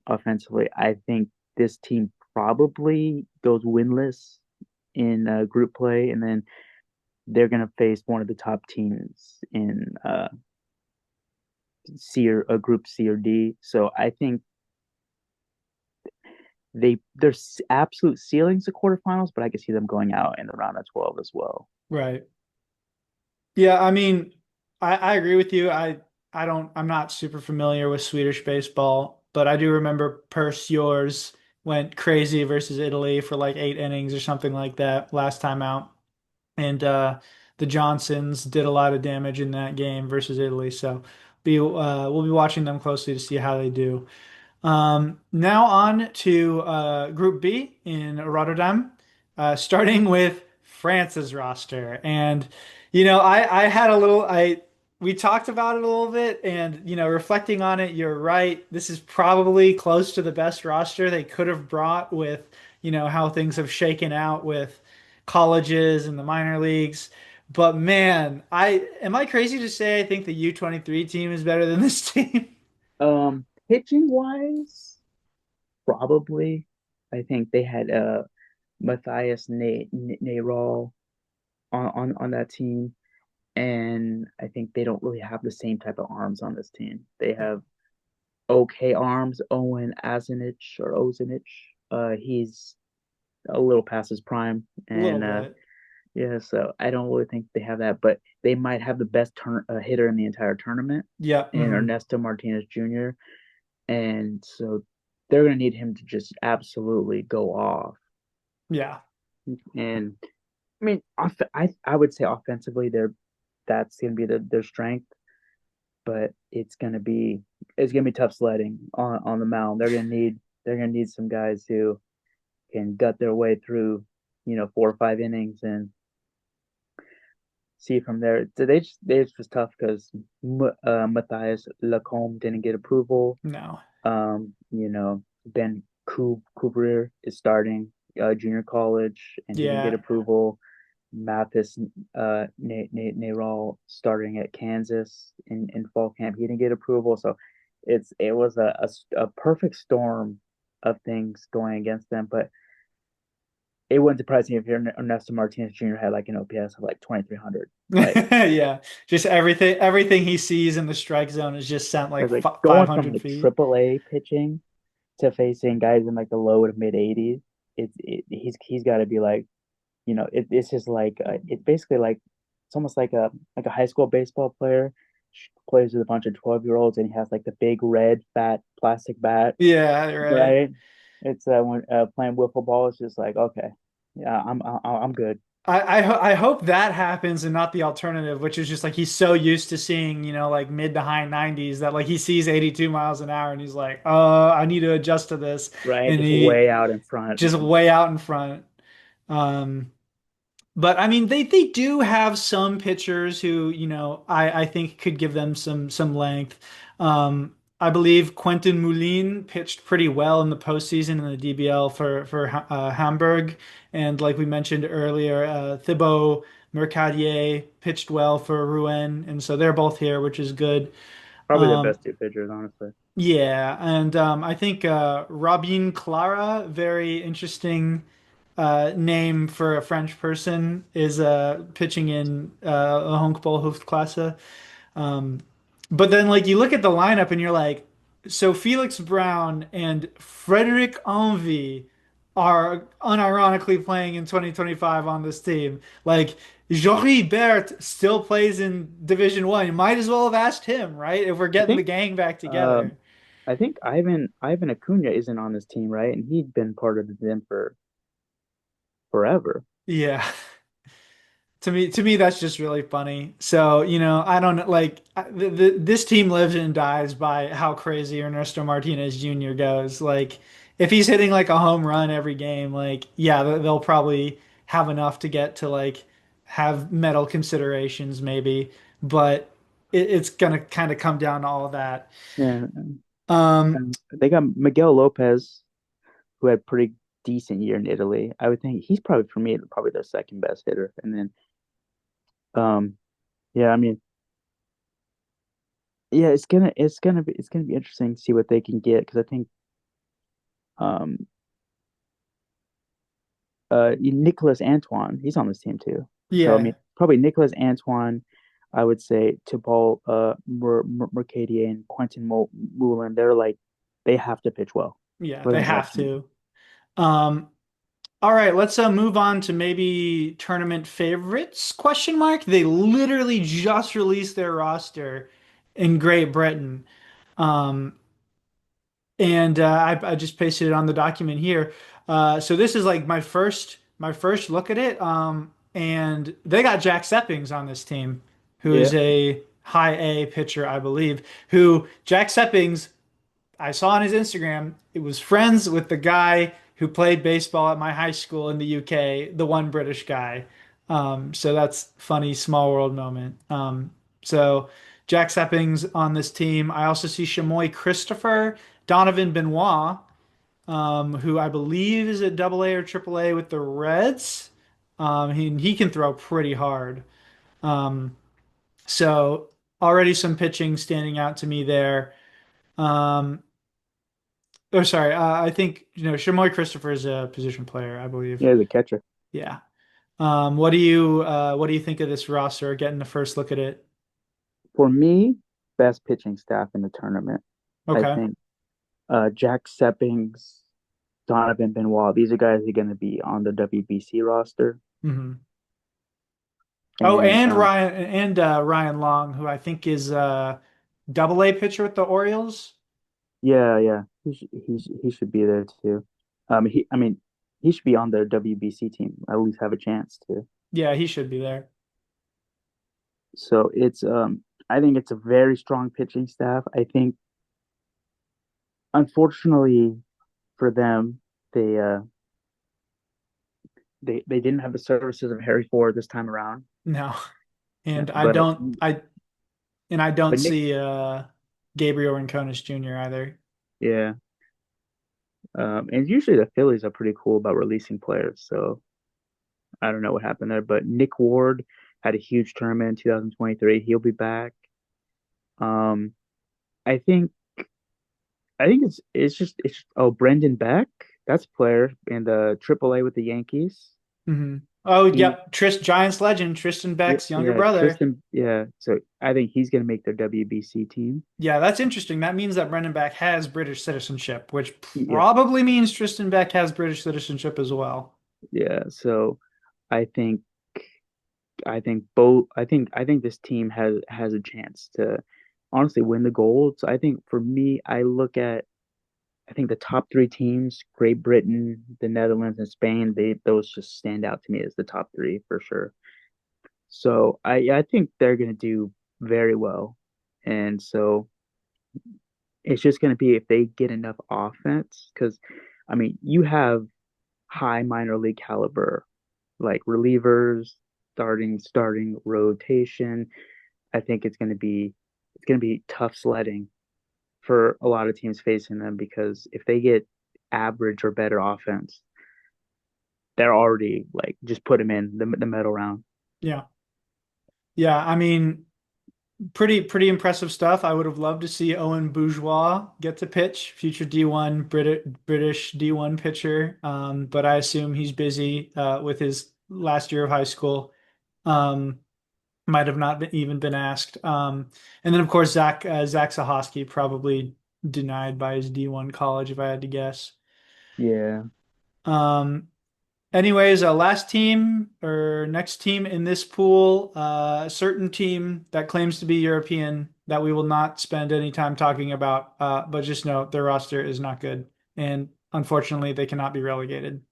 C: offensively. I think this team probably goes winless in group play, and then they're going to face one of the top teams in C or Group C or D. So I think their absolute ceilings the quarterfinals, but I could see them going out in the round of 12 as well.
B: Right. Yeah, I mean, I agree with you. I'm not super familiar with Swedish baseball, but I do remember Perce yours went crazy versus Italy for like 8 innings or something like that last time out. And the Johnsons did a lot of damage in that game versus Italy. So we'll be watching them closely to see how they do. Now on to Group B in Rotterdam, starting with France's roster. And I had a little I we talked about it a little bit, and reflecting on it, you're right. This is probably close to the best roster they could have brought with how things have shaken out with colleges and the minor leagues. But man, I am I crazy to say I think the U23 team is better than this team?
C: Pitching wise, probably. I think they had Matthias Neyral on that team, and I think they don't really have the same type of arms on this team. They have okay arms. Owen Azenich or Ozenich, he's a little past his prime,
B: A little
C: and
B: bit.
C: yeah, so I don't really think they have that, but they might have the best hitter in the entire tournament
B: Yeah.
C: in Ernesto Martinez Jr. And so they're going to need him to just absolutely go off.
B: Yeah.
C: And I mean, I would say offensively, that's going to be their strength, but it's going to be tough sledding on the mound. They're going to need some guys who can gut their way through, 4 or 5 innings and see from there. So they just was tough because Matthias Lacombe didn't get approval.
B: No.
C: Ben Kubrir is starting junior college, and he didn't get
B: Yeah.
C: approval. Mathis Nayral starting at Kansas in fall camp. He didn't get approval. So it was a perfect storm of things going against them. But it wouldn't surprise me if Ernesto Martinez Jr. had like an OPS of like 2,300. Like
B: Yeah. Just everything he sees in the strike zone is just sent like
C: it's like going from
B: 500
C: like
B: feet.
C: AAA pitching to facing guys in like the low to mid 80s. He's got to be like it's just like it's basically like it's almost like a high school baseball player plays with a bunch of 12-year-olds, and he has like the big red fat plastic bat,
B: Yeah, right.
C: right? It's when playing wiffle ball, it's just like, okay, yeah, I'm good.
B: I hope that happens and not the alternative, which is just like he's so used to seeing, like mid to high 90s that like he sees 82 miles an hour and he's like, I need to adjust to this.
C: Right,
B: And
C: just
B: he
C: way out in front.
B: just way out in front. Um, but I mean, they do have some pitchers who, I think could give them some length. I believe Quentin Moulin pitched pretty well in the postseason in the DBL for Hamburg, and like we mentioned earlier, Thibaut Mercadier pitched well for Rouen, and so they're both here, which is good.
C: Probably the
B: Um,
C: best two pitchers, honestly.
B: yeah, and I think Robin Clara, very interesting name for a French person, is pitching in Honkball Hoofdklasse. Um, but then, like, you look at the lineup and you're like, so Felix Brown and Frederick Envy are unironically playing in 2025 on this team. Like, Jory Bert still plays in Division One. You might as well have asked him, right? If we're
C: I
B: getting the
C: think
B: gang back
C: um
B: together.
C: I think Ivan Acuna isn't on this team, right? And he'd been part of them for forever.
B: Yeah. To me, that's just really funny. So, I don't like this team lives and dies by how crazy Ernesto Martinez Jr. goes. Like, if he's hitting like a home run every game, like, yeah, they'll probably have enough to get to like have medal considerations, maybe, but it's gonna kind of come down to all of that.
C: Yeah.
B: Um,
C: They got Miguel Lopez, who had pretty decent year in Italy. I would think he's probably for me probably their second best hitter. And then um yeah, I mean, yeah, it's gonna be interesting to see what they can get because I think um Nicholas Antoine, he's on this team too. So I
B: yeah,
C: mean, probably Nicholas Antoine, I would say Thibault Mercadier and Quentin Moulin, they have to pitch well
B: yeah,
C: for
B: they
C: them to
B: have
C: actually.
B: to. Um, All right, let's move on to maybe tournament favorites, question mark. They literally just released their roster in Great Britain. Um, and I just pasted it on the document here. So this is like my first look at it. And they got Jack Seppings on this team, who
C: Yeah,
B: is a high A pitcher, I believe, who Jack Seppings I saw on his Instagram, it was friends with the guy who played baseball at my high school in the UK, the one British guy. So that's funny, small world moment. So Jack Seppings on this team. I also see Chamoy Christopher, Donovan Benoit, who I believe is at Double A or Triple A with the Reds. He can throw pretty hard. Um, so already some pitching standing out to me there. Um, Oh, sorry. I think Shamoy Christopher is a position player, I believe.
C: yeah, the catcher.
B: Yeah. What do you think of this roster? Getting the first look at it.
C: For me, best pitching staff in the tournament. I
B: Okay.
C: think Jack Seppings, Donovan Benoit, these are guys who are going to be on the WBC roster.
B: hmm Oh,
C: And
B: and Ryan Long, who I think is Double A pitcher with the Orioles.
C: yeah, yeah, he should be there too. I mean, he should be on the WBC team. At least have a chance to.
B: Yeah, he should be there.
C: So I think it's a very strong pitching staff. I think, unfortunately for them, they uh they didn't have the services of Harry Ford this time around.
B: No, and I
C: But
B: don't I and I don't
C: but Nick,
B: see Gabriel Rincones Jr. either.
C: yeah, and usually the Phillies are pretty cool about releasing players. So I don't know what happened there, but Nick Ward had a huge tournament in 2023. He'll be back. Um, I think it's just Brendan Beck. That's a player in the AAA with the Yankees.
B: hmm Oh,
C: He
B: yep. Giants legend Tristan
C: Yeah,
B: Beck's younger
C: yeah,
B: brother.
C: Tristan. Yeah, so I think he's gonna make their WBC team.
B: Yeah, that's interesting. That means that Brendan Beck has British citizenship, which
C: Yeah,
B: probably means Tristan Beck has British citizenship as well.
C: yeah. So I think I think this team has a chance to honestly win the gold. So I think for me, I think the top three teams, Great Britain, the Netherlands, and Spain, those just stand out to me as the top three for sure. So I think they're gonna do very well. And so it's just gonna be if they get enough offense, because I mean you have high minor league caliber like relievers, starting rotation. I think it's gonna be tough sledding for a lot of teams facing them because if they get average or better offense, they're already like just put them in the middle round.
B: Yeah. Yeah, I mean, pretty impressive stuff. I would have loved to see Owen Bourgeois get to pitch, future D1 British D1 pitcher. But I assume he's busy with his last year of high school. Um, might have not even been asked. And then of course Zach Sahoski probably denied by his D1 college if I had to guess.
C: Yeah,
B: Um, Anyways, last team or next team in this pool, a certain team that claims to be European that we will not spend any time talking about, but just know their roster is not good. And unfortunately, they cannot be relegated.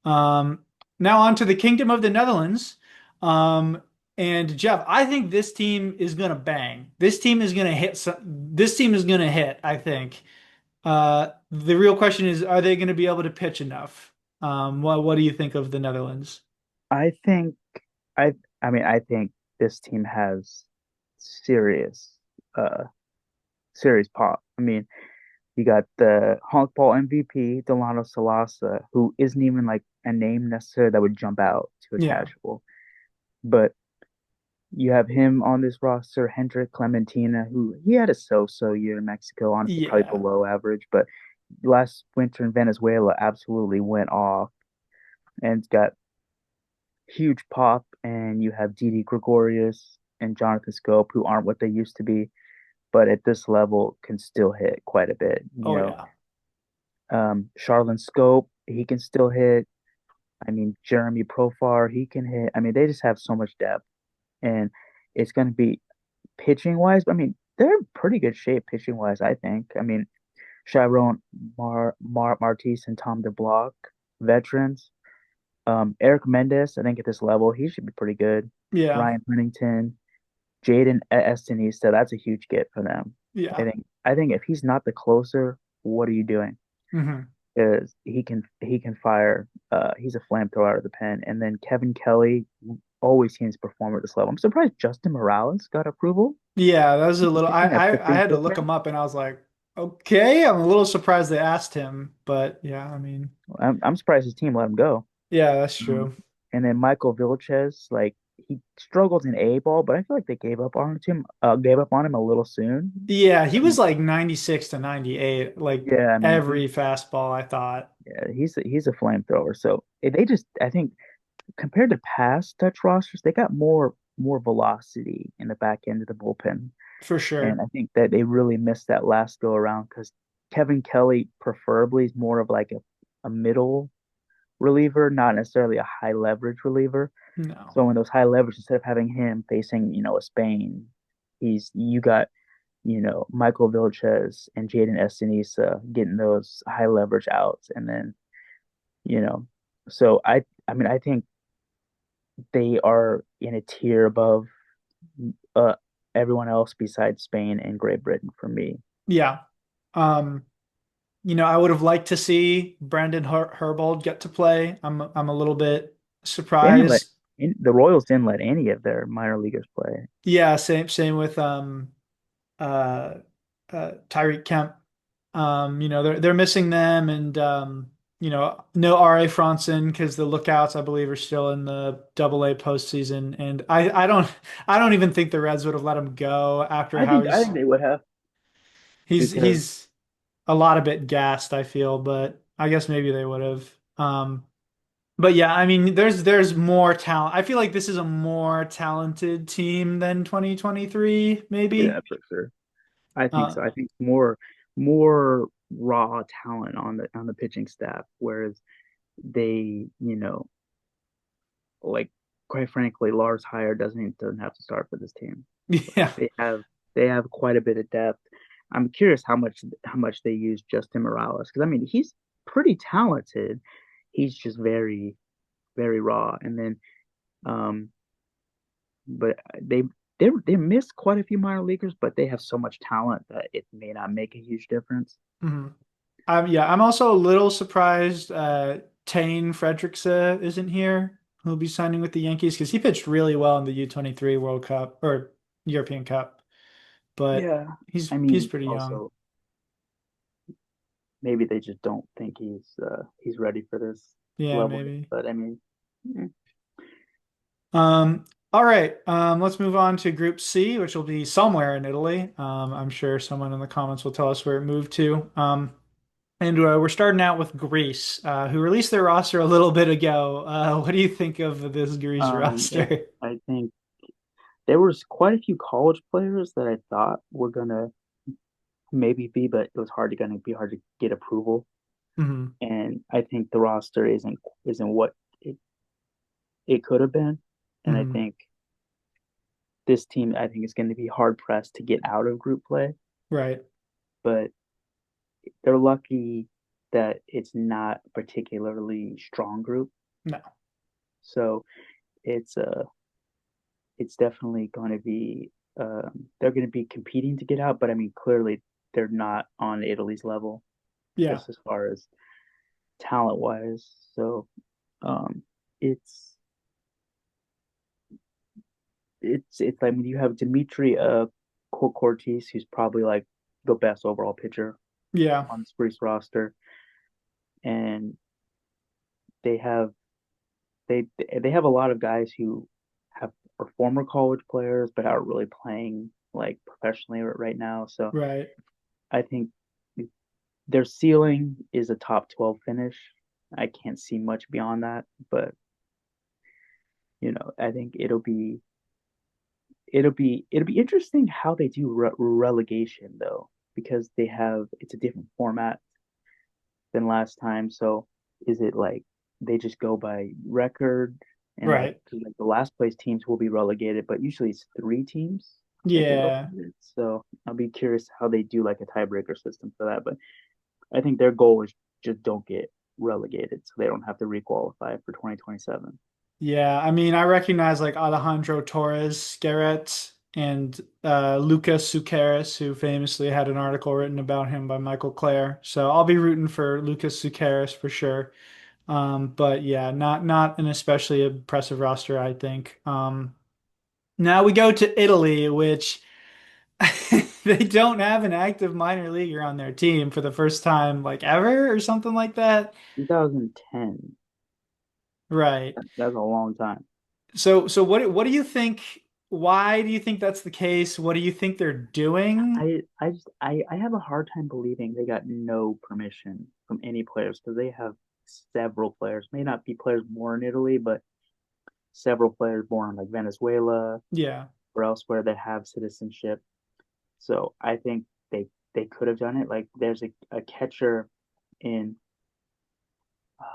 B: Um, Now on to the Kingdom of the Netherlands. Um, and Jeff, I think this team is gonna bang. This team is gonna hit. This team is gonna hit, I think. The real question is, are they going to be able to pitch enough? What do you think of the Netherlands?
C: I think I I mean I think this team has serious uh serious pop. I mean, you got the honkball MVP Delano Salasa, who isn't even like a name necessarily that would jump out to a
B: Yeah,
C: casual, but you have him on this roster, Hendrik Clementina, who he had a so-so year in Mexico, honestly probably
B: yeah,
C: below average, but last winter in Venezuela absolutely went off and got huge pop. And you have Didi Gregorius and Jonathan Scope, who aren't what they used to be, but at this level can still hit quite a bit.
B: oh yeah,
C: Charlon Scope, he can still hit. I mean, Jeremy Profar, he can hit. I mean, they just have so much depth, and it's going to be pitching wise. I mean, they're in pretty good shape pitching wise. I think. I mean, Chiron Martis and Tom DeBlock, veterans. Eric Mendez, I think at this level, he should be pretty good.
B: yeah,
C: Ryan Huntington, Jaden Estenista, that's a huge get for them. I
B: yeah.
C: think I think if he's not the closer, what are you doing?
B: Hmm.
C: Because he can fire. He's a flamethrower out of the pen. And then Kevin Kelly always seems to perform at this level. I'm surprised Justin Morales got approval.
B: Yeah, that was a little.
C: Pitching at
B: I
C: 15th
B: had to look
C: pitcher.
B: him up, and I was like, okay, I'm a little surprised they asked him, but yeah, I mean,
C: I'm surprised his team let him go.
B: yeah, that's
C: Um,
B: true.
C: and then Michael Vilches, like he struggled in A ball, but I feel like they gave up on him a little soon.
B: Yeah, he
C: I
B: was
C: mean,
B: like 96 to 98, like
C: yeah, I mean
B: every fastball, I thought,
C: he's a flamethrower. So they just I think compared to past Dutch rosters, they got more velocity in the back end of the bullpen.
B: for
C: And
B: sure.
C: I think that they really missed that last go around because Kevin Kelly preferably is more of like a middle reliever, not necessarily a high leverage reliever.
B: No.
C: So in those high leverage, instead of having him facing, a Spain, you got, Michael Vilches and Jaden Estenisa getting those high leverage outs. And then, you know, so I mean, I think they are in a tier above uh everyone else besides Spain and Great Britain for me.
B: Yeah. Um, I would have liked to see Brandon Herbold get to play. I'm a little bit
C: They didn't let
B: surprised.
C: the Royals didn't let any of their minor leaguers play.
B: Yeah, same with uh Tyreek Kemp. They're missing them and no R.A. Franson because the Lookouts I believe are still in the Double-A postseason and I don't even think the Reds would have let him go after how
C: I think they would have because
B: he's a lot of bit gassed, I feel, but I guess maybe they would have. But yeah, I mean, there's more talent. I feel like this is a more talented team than 2023,
C: yeah,
B: maybe.
C: for sure. I think
B: Uh,
C: so. I think more raw talent on the pitching staff, whereas they, like quite frankly, Lars Heyer doesn't have to start for this team. Like
B: Yeah.
C: they have quite a bit of depth. I'm curious how much they use Justin Morales because I mean he's pretty talented. He's just very raw. And then um, but they miss quite a few minor leaguers, but they have so much talent that it may not make a huge difference.
B: Mhm. Yeah, I'm also a little surprised Tane Frederickse isn't here. Who'll be signing with the Yankees because he pitched really well in the U23 World Cup or European Cup, but
C: Yeah, I
B: he's
C: mean,
B: pretty young.
C: also maybe they just don't think he's ready for this
B: Yeah,
C: level yet.
B: maybe.
C: But I mean,
B: All right. Let's move on to Group C, which will be somewhere in Italy. I'm sure someone in the comments will tell us where it moved to. And we're starting out with Greece, who released their roster a little bit ago. What do you think of this Greece
C: it
B: roster?
C: I think there was quite a few college players that I thought were gonna maybe be, but it was gonna be hard to get approval.
B: Hmm.
C: And I think the roster isn't what it could have been. And I
B: Hmm.
C: think this team I think is going to be hard pressed to get out of group play,
B: Right.
C: but they're lucky that it's not a particularly strong group.
B: No.
C: So it's uh it's definitely going to be they're going to be competing to get out, but I mean clearly they're not on Italy's level
B: Yeah.
C: just as far as talent wise. So um it's it's like when you have Dimitri Cortis, who's probably like the best overall pitcher
B: Yeah.
C: on the Spruce roster, and they have they have a lot of guys who have are former college players but are really playing like professionally right now. So
B: Right.
C: I think their ceiling is a top 12 finish. I can't see much beyond that, but I think it'll be interesting how they do relegation though, because it's a different format than last time. So is it like they just go by record and like,
B: Right.
C: 'cause, like the last place teams will be relegated, but usually it's three teams that get
B: Yeah.
C: relegated. So I'll be curious how they do like a tiebreaker system for that. But I think their goal is just don't get relegated so they don't have to requalify for 2027.
B: Yeah. I mean, I recognize like Alejandro Torres Garrett and Lucas Sucaris, who famously had an article written about him by Michael Clare. So I'll be rooting for Lucas Sucaris for sure. But yeah, not an especially impressive roster, I think. Now we go to Italy, which they don't have an active minor leaguer on their team for the first time like ever or something like that.
C: 2010,
B: Right.
C: that's a long time.
B: So what do you think? Why do you think that's the case? What do you think they're doing?
C: I have a hard time believing they got no permission from any players because they have several players, may not be players born in Italy, but several players born in like Venezuela
B: Yeah.
C: or elsewhere that have citizenship. So I think they could have done it. Like there's a catcher in I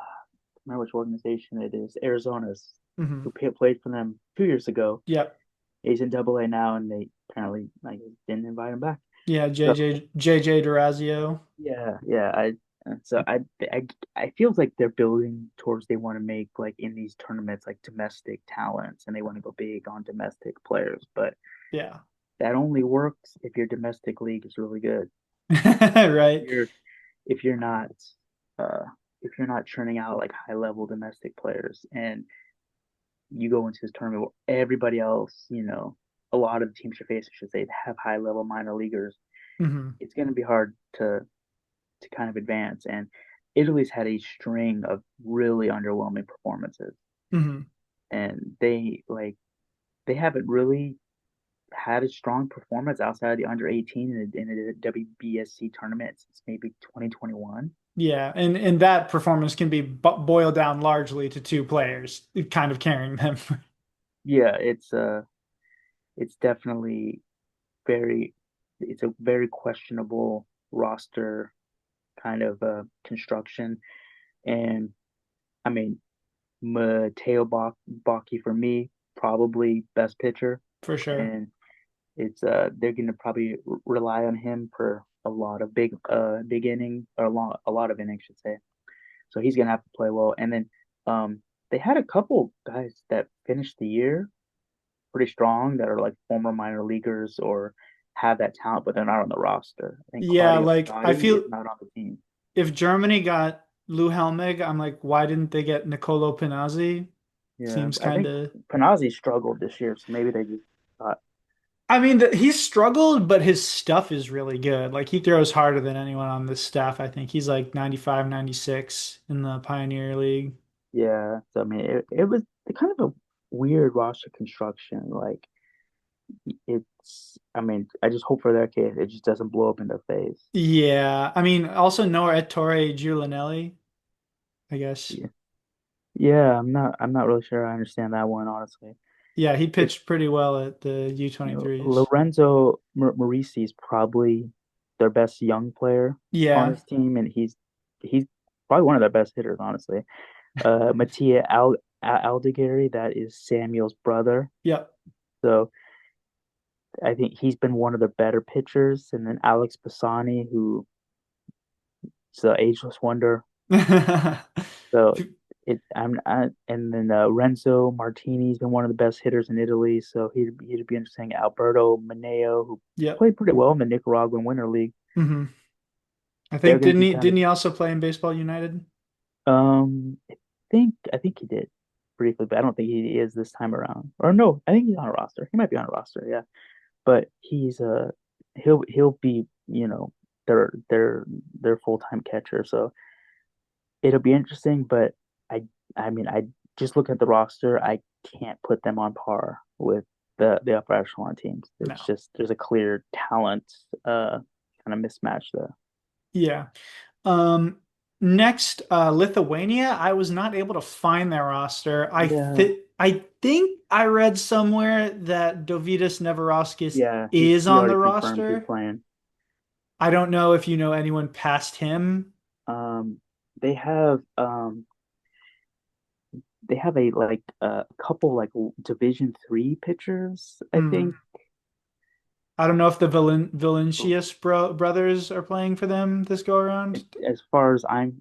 C: remember which organization it is, Arizona's, who
B: Hmm.
C: played for them 2 years ago.
B: Yep.
C: He's in Double A now, and they apparently like didn't invite him back.
B: Yeah,
C: So
B: JJ Durazio.
C: yeah, yeah. I feels like they're building towards they want to make like in these tournaments like domestic talents, and they want to go big on domestic players. But
B: Yeah.
C: that only works if your domestic league is really good.
B: Right.
C: You're if you're not uh if you're not churning out like high level domestic players, and you go into this tournament where everybody else, a lot of the teams you're facing, should say, have high level minor leaguers,
B: Hmm.
C: it's going to be hard to kind of advance. And Italy's had a string of really underwhelming performances,
B: Hmm.
C: and they haven't really had a strong performance outside of the under 18 in a WBSC tournament since maybe 2021.
B: Yeah, and that performance can be boiled down largely to two players kind of carrying them.
C: Yeah, it's definitely very it's a very questionable roster kind of construction. And I mean, Mateo Baki for me, probably best pitcher,
B: for sure.
C: and it's they're going to probably rely on him for a lot of big inning or a lot of innings, I should say. So he's going to have to play well. And then they had a couple guys that finished the year pretty strong that are like former minor leaguers or have that talent, but they're not on the roster. I think
B: Yeah,
C: Claudio
B: like I
C: Gotti
B: feel
C: is not on the team.
B: if Germany got Lou Helmig, I'm like, why didn't they get Nicolo Pinazzi?
C: Yeah,
B: Seems
C: I
B: kind
C: think
B: of.
C: Panazzi struggled this year, so maybe they just thought,
B: I mean, he's struggled, but his stuff is really good. Like he throws harder than anyone on this staff. I think he's like 95, 96 in the Pioneer League.
C: yeah. So I mean, it was kind of a weird roster construction. Like I mean, I just hope for their case it just doesn't blow up in their face.
B: Yeah, I mean, also Noah Ettore Giulianelli, I guess.
C: Yeah, yeah. I'm not really sure I understand that one honestly.
B: Yeah, he
C: It,
B: pitched pretty well at the U23s.
C: Lorenzo Marisi is probably their best young player on
B: Yeah.
C: this team, and he's probably one of their best hitters, honestly. Mattia Aldegari, that is Samuel's brother.
B: Yep.
C: So I think he's been one of the better pitchers. And then Alex Pisani, who is the ageless wonder. So and then Renzo Martini's been one of the best hitters in Italy. So he'd be interesting. Alberto Mineo, who
B: Yep.
C: played pretty well in the Nicaraguan Winter League.
B: hmm I
C: They're
B: think
C: going to
B: didn't
C: be
B: he
C: kind of
B: didn't he also play in Baseball United?
C: I think he did briefly, but I don't think he is this time around. Or no, I think he's on a roster. He might be on a roster, yeah. But he'll be, their full-time catcher. So it'll be interesting, but I just look at the roster, I can't put them on par with the upper echelon teams. It's
B: No.
C: just there's a clear talent kind of mismatch there.
B: Yeah. Um, Next, Lithuania. I was not able to find their roster.
C: Yeah,
B: I think I read somewhere that Dovydas Neverauskas
C: yeah,
B: is
C: he
B: on
C: already
B: the
C: confirmed he's
B: roster.
C: playing.
B: I don't know if you know anyone past him.
C: Um, they have a like a couple like Division 3 pitchers, I
B: Hmm.
C: think.
B: I don't know if the Villancius brothers are playing for them this go around.
C: As far as I'm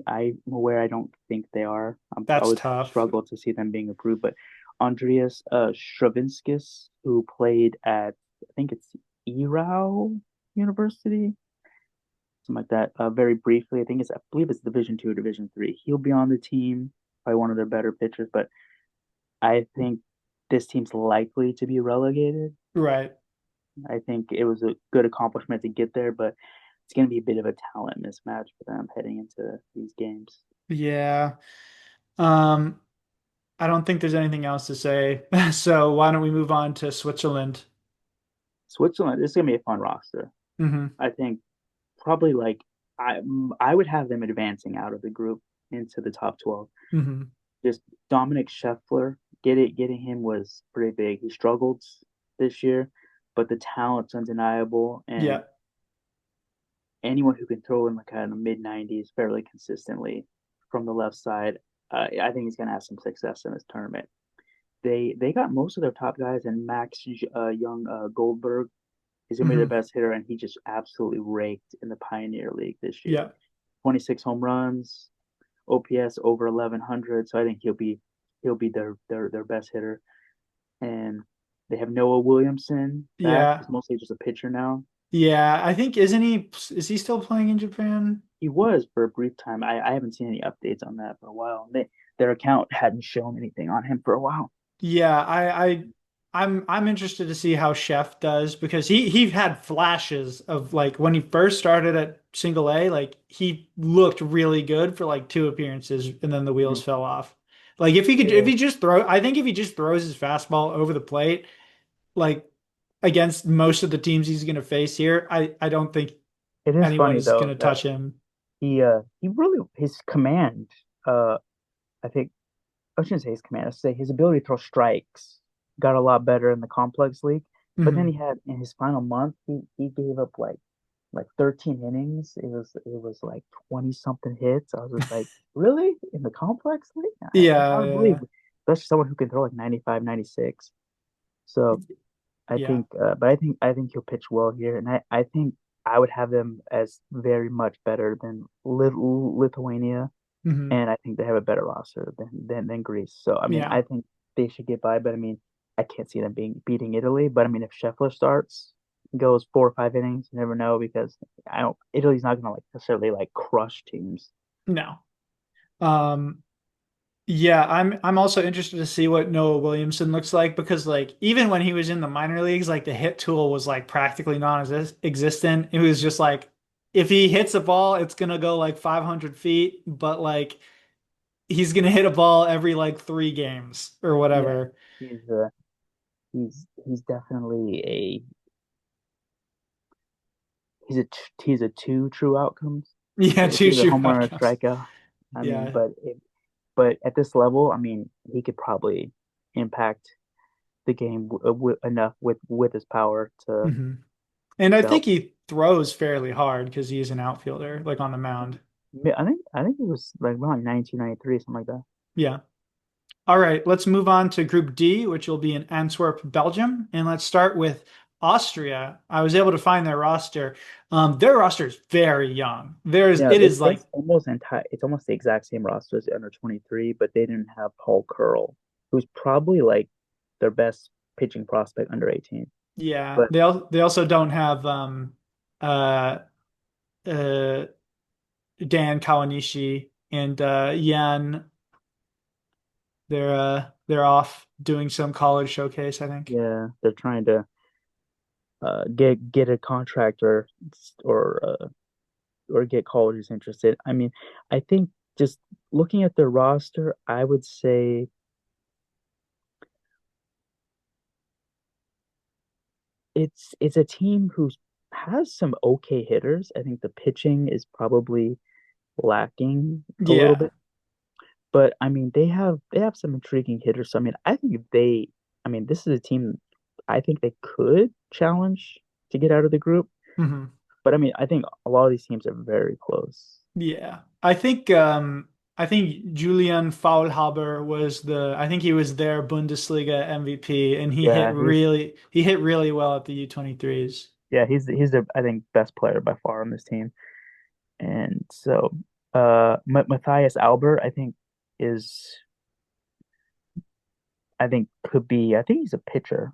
C: aware, I don't think they are. I
B: That's
C: would
B: tough.
C: struggle to see them being approved. But Andreas Stravinskis, who played at I think it's Erau University, something like that, very briefly. I believe it's Division 2 or Division 3. He'll be on the team, probably one of their better pitchers. But I think this team's likely to be relegated.
B: Right.
C: I think it was a good accomplishment to get there, but it's going to be a bit of a talent mismatch for them heading into these games.
B: Yeah. Um, I don't think there's anything else to say. So why don't we move on to Switzerland?
C: Switzerland, this is going to be a fun roster.
B: Hmm
C: I think probably like I would have them advancing out of the group into the top 12.
B: hmm
C: Just Dominic Scheffler, getting him was pretty big. He struggled this year, but the talent's undeniable,
B: Yeah.
C: and anyone who can throw in like kind of mid 90s fairly consistently from the left side, I think he's going to have some success in this tournament. They got most of their top guys, and Max Young Goldberg is going to be their
B: hmm
C: best hitter, and he just absolutely raked in the Pioneer League this year.
B: Yeah.
C: 26 home runs, OPS over 1100. So I think he'll be their best hitter. And they have Noah Williamson back.
B: Yeah.
C: He's mostly just a pitcher now.
B: Yeah. I think isn't he is he still playing in Japan?
C: He was for a brief time. I haven't seen any updates on that for a while. Their account hadn't shown anything on him for a while.
B: Yeah, I'm interested to see how Chef does because he had flashes of like when he first started at single A, like he looked really good for like two appearances and then the wheels
C: Mhm.
B: fell off. Like if
C: Yeah,
B: he just throw I think if he just throws his fastball over the plate, like against most of the teams he's gonna face here, I don't think
C: it is
B: anyone
C: funny
B: is
C: though
B: gonna
C: that
B: touch him.
C: he really his command. I think I shouldn't say his command. I should say his ability to throw strikes got a lot better in the complex league. But then
B: Hmm
C: he had in his final month, he gave up like like 13 innings. It was like 20 something hits. I was just like, really? In the complex league? It's
B: Yeah,
C: hard to
B: yeah,
C: believe, especially someone who can throw like 95, 96. So I
B: yeah.
C: think, but I think he'll pitch well here, and I think I would have them as very much better than Lithuania,
B: Hmm.
C: and I think they have a better roster than Greece. So I mean,
B: Yeah.
C: I think they should get by, but I mean, I can't see them beating Italy. But I mean, if Scheffler starts, goes 4 or 5 innings, you never know because I don't. Italy's not gonna like necessarily like crush teams.
B: No. Um, yeah, I'm also interested to see what Noah Williamson looks like because like even when he was in the minor leagues, like the hit tool was like practically non-existent. It was just like if he hits a ball, it's gonna go like 500 feet, but like he's gonna hit a ball every like 3 games or
C: Yeah,
B: whatever.
C: he's he's definitely a he's a two true outcomes.
B: Yeah,
C: It's
B: two
C: either
B: shoe
C: home run or
B: outcomes.
C: strikeout. I mean,
B: Yeah.
C: but at this level, I mean, he could probably impact the game enough with his power
B: Hmm. And I
C: to
B: think
C: help.
B: he throws fairly hard because he's an outfielder, like on the mound.
C: I think it was like around 1993, something like that.
B: Yeah. All right, let's move on to Group D, which will be in Antwerp, Belgium. And let's start with Austria. I was able to find their roster. Their roster is very young.
C: Yeah,
B: It is like,
C: it's almost the exact same roster as the under 23, but they didn't have Paul Curl, who's probably like their best pitching prospect under 18.
B: yeah,
C: But
B: they also don't have uh, uh, Dan Kawanishi and Yan. They're off doing some college showcase, I think.
C: yeah, they're trying to get a contractor or get colleges interested. I mean, I think just looking at their roster, I would say it's a team who has some okay hitters. I think the pitching is probably lacking a little
B: Yeah.
C: bit, but I mean they have some intriguing hitters. So I mean, I mean this is a team I think they could challenge to get out of the group.
B: Hmm.
C: But I mean, I think a lot of these teams are very close.
B: Yeah. I think Julian Faulhaber was the I think he was their Bundesliga MVP and
C: Yeah,
B: he hit really well at the U23s.
C: he's the I think best player by far on this team. And so Matthias Albert is I think could be I think he's a pitcher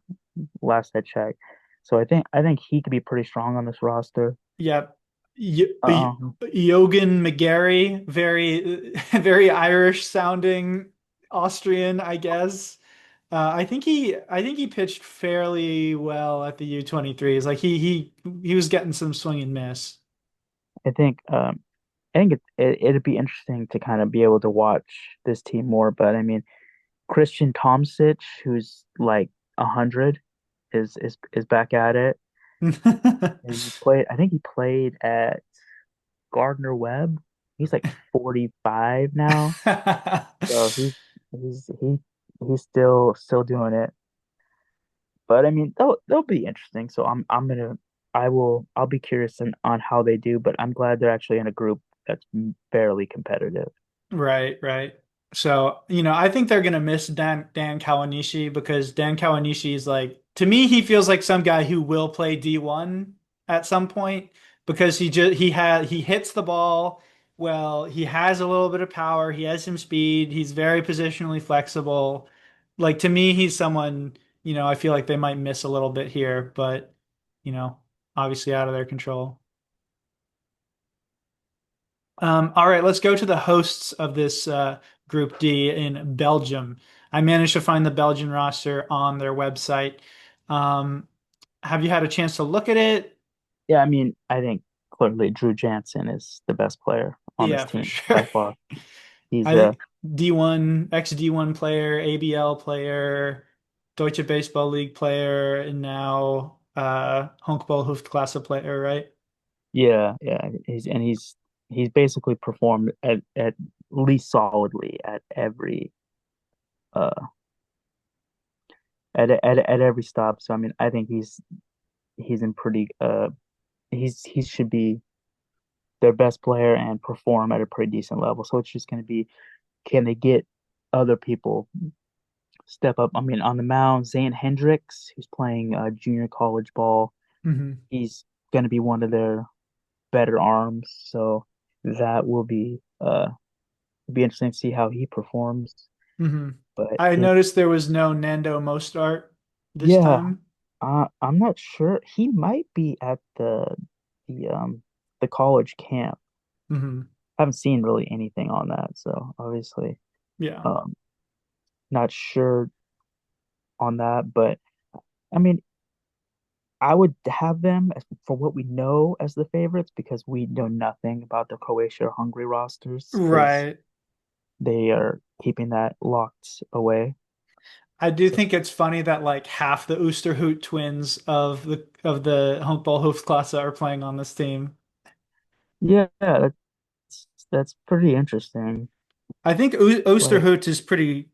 C: last I checked. So I think he could be pretty strong on this roster.
B: Yep.
C: Uh,
B: Jogan McGarry, very very Irish sounding Austrian, I guess. I think he pitched fairly well at the U23s. Like he was getting some swing and miss.
C: I think I think it'd be interesting to kind of be able to watch this team more. But I mean, Christian Tomsic, who's like 100, is back at it. He played. I think he played at Gardner Webb. He's like 45 now, so he's he he's still doing it. But I mean, they'll be interesting. So I'll be curious on how they do. But I'm glad they're actually in a group that's fairly competitive.
B: Right, right. So, I think they're gonna miss Dan Kawanishi because Dan Kawanishi is like to me he feels like some guy who will play D1 at some point because he hits the ball well, he has a little bit of power, he has some speed, he's very positionally flexible. Like to me he's someone, I feel like they might miss a little bit here, but you know, obviously out of their control. All right, let's go to the hosts of this Group D in Belgium. I managed to find the Belgian roster on their website. Um, have you had a chance to look at it?
C: Yeah, I mean, I think clearly Drew Jansen is the best player on this
B: Yeah, for
C: team
B: sure.
C: by far. He's
B: I think D1, ex-D1 player, ABL player, Deutsche Baseball League player, and now Honkball Hoofdklasse player, right?
C: yeah, he's basically performed at least solidly uh at every stop. So I mean, I think he's in pretty he should be their best player and perform at a pretty decent level. So it's just going to be, can they get other people step up? I mean, on the mound, Zane Hendricks, who's playing junior college ball,
B: Hmm.
C: he's going to be one of their better arms. So that will be interesting to see how he performs.
B: Hmm.
C: But
B: I
C: it,
B: noticed there was no Nando Mostart this
C: yeah,
B: time.
C: I'm not sure. He might be at the college camp.
B: Hmm.
C: I haven't seen really anything on that, so obviously
B: Yeah.
C: um not sure on that. But I mean, I would have them as, for what we know as the favorites because we know nothing about the Croatia or Hungary rosters because
B: Right.
C: they are keeping that locked away.
B: I do
C: So
B: think it's funny that like half the Oosterhout twins of the Honkball Hoofdklasse are playing on this team.
C: yeah, that's pretty interesting.
B: I think
C: But
B: Oosterhout is pretty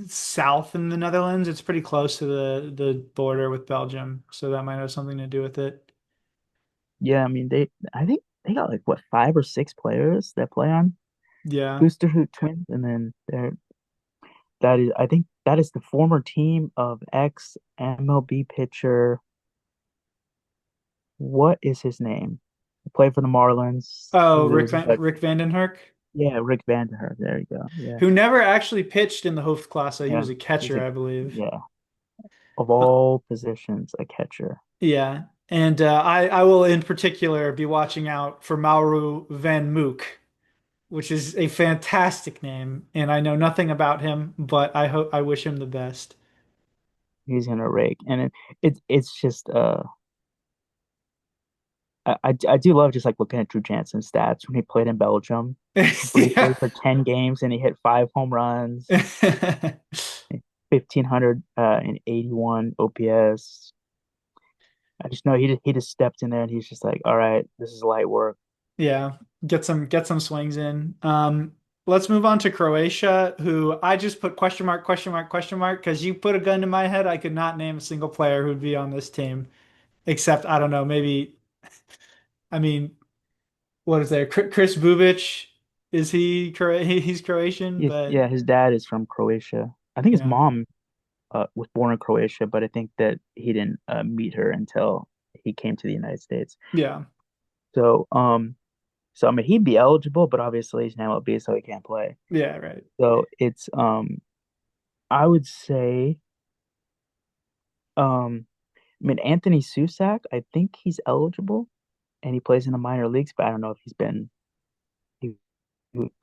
B: south in the Netherlands. It's pretty close to the border with Belgium, so that might have something to do with it.
C: yeah, I mean I think they got like what 5 or 6 players that play on
B: Yeah.
C: Boosterhoot Twins, and then that is I think that is the former team of ex MLB pitcher. What is his name? He played for the Marlins.
B: Oh,
C: There was a
B: Rick Vandenherk,
C: yeah, Rick Vandenberg. There you go. Yeah,
B: who never actually pitched in the Hoofdklasse. He
C: yeah.
B: was a
C: He's
B: catcher,
C: a
B: I believe.
C: yeah of
B: Uh,
C: all positions, a catcher.
B: yeah. And I will in particular be watching out for Mauro Van Mook, which is a fantastic name, and I know nothing about him, but I wish him the best.
C: He's gonna rake, and it's just I do love just like looking at Drew Jansen's stats when he played in Belgium
B: Yeah.
C: briefly for 10 games and he hit 5 home runs, 1,581 OPS. I just know he just stepped in there and he's just like, all right, this is light work.
B: Yeah, get some swings in. Let's move on to Croatia, who I just put question mark, question mark, question mark, because you put a gun to my head. I could not name a single player who'd be on this team, except I don't know, maybe I mean, what is there? Chris Bubic, is he he's Croatian, but
C: Yeah, his dad is from Croatia. I think his
B: yeah,
C: mom was born in Croatia, but I think that he didn't meet her until he came to the United States.
B: yeah,
C: So, so I mean, he'd be eligible, but obviously he's an MLB, so he can't play.
B: yeah, right.
C: So it's I would say I mean Anthony Susak, I think he's eligible and he plays in the minor leagues, but I don't know if he,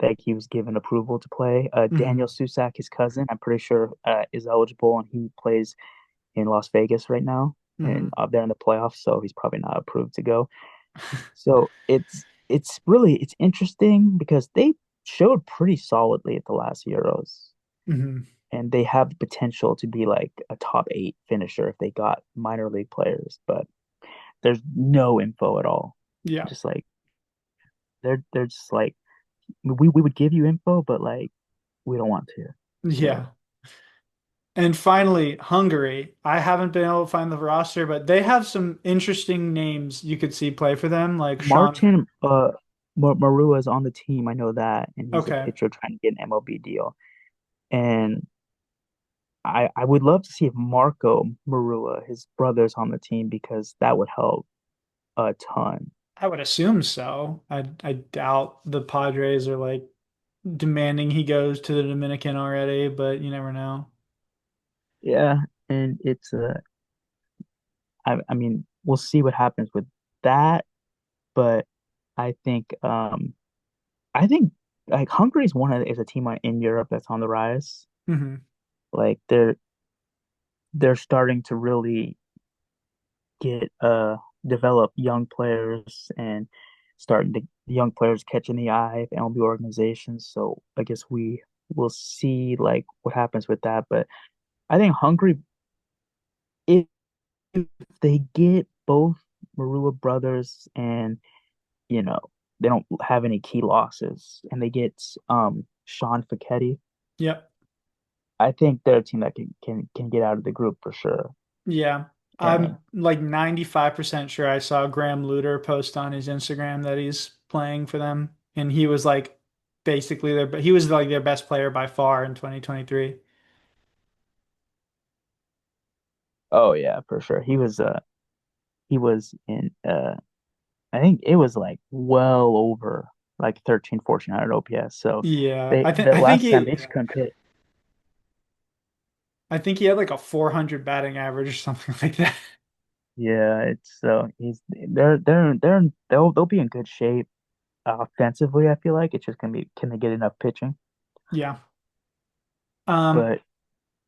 C: like he was given approval to play. Daniel
B: Hmm.
C: Susak, his cousin, I'm pretty sure is eligible and he plays in Las Vegas right now and
B: Hmm.
C: up there in the playoffs, so he's probably not approved to go. So it's interesting because they showed pretty solidly at the last Euros.
B: Hmm.
C: And they have the potential to be like a top 8 finisher if they got minor league players, but there's no info at all.
B: Yeah,
C: Just like they're just like we would give you info, but like we don't want to.
B: yeah.
C: So
B: And finally, Hungary. I haven't been able to find the roster, but they have some interesting names you could see play for them, like Sean.
C: Martin Marua is on the team. I know that, and he's a
B: Okay.
C: pitcher trying to get an MLB deal. And I would love to see if Marco Marua, his brother's on the team because that would help a ton.
B: I would assume so. I doubt the Padres are like demanding he goes to the Dominican already, but you never know.
C: Yeah, and it's I mean, we'll see what happens with that, but I think I think like Hungary is is a team in Europe that's on the rise.
B: Hmm.
C: Like they're starting to really get develop young players and starting to young players catching the eye of MLB organizations. So I guess we will see like what happens with that. But I think Hungary, if they get both Marua brothers and you know they don't have any key losses and they get Sean Fichetti,
B: Yep.
C: I think they're a team that can get out of the group for sure.
B: Yeah.
C: Yeah.
B: I'm like 95% sure I saw Graham Luter post on his Instagram that he's playing for them, and he was like basically he was like their best player by far in 2023.
C: Oh yeah, for sure. He was in I think it was like well over like 13, 1400 OPS. So
B: Yeah,
C: they the
B: I think
C: last time they just couldn't hit.
B: he had like a 400 batting average or something like that.
C: Yeah, it's so he's they'll be in good shape offensively. I feel like it's just gonna be can they get enough pitching?
B: Yeah. Um,
C: But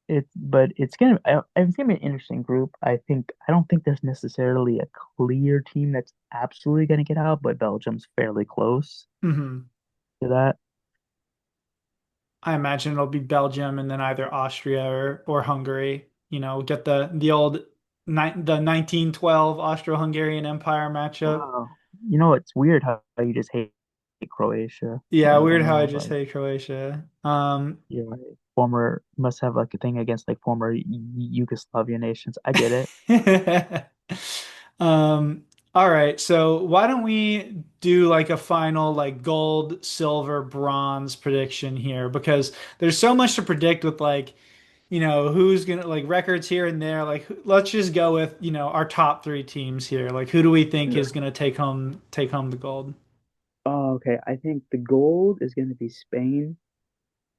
C: it's gonna be an interesting group. I don't think there's necessarily a clear team that's absolutely gonna get out, but Belgium's fairly close
B: mhm.
C: to that.
B: I imagine it'll be Belgium and then either Austria or Hungary. You know, get the old the 1912 Austro-Hungarian Empire matchup.
C: Wow. You know, it's weird how you just hate Croatia.
B: Yeah,
C: I don't
B: weird how I
C: know.
B: just
C: Like,
B: hate Croatia.
C: you're like former, must have like a thing against like former Yugoslavia nations. I get it.
B: Um, all right, so why don't we do like a final like gold, silver, bronze prediction here? Because there's so much to predict with like, you know, who's gonna like records here and there. Like, let's just go with, you know, our top three teams here. Like, who do we think is
C: Sure.
B: gonna take home the gold?
C: Oh, okay. I think the gold is going to be Spain,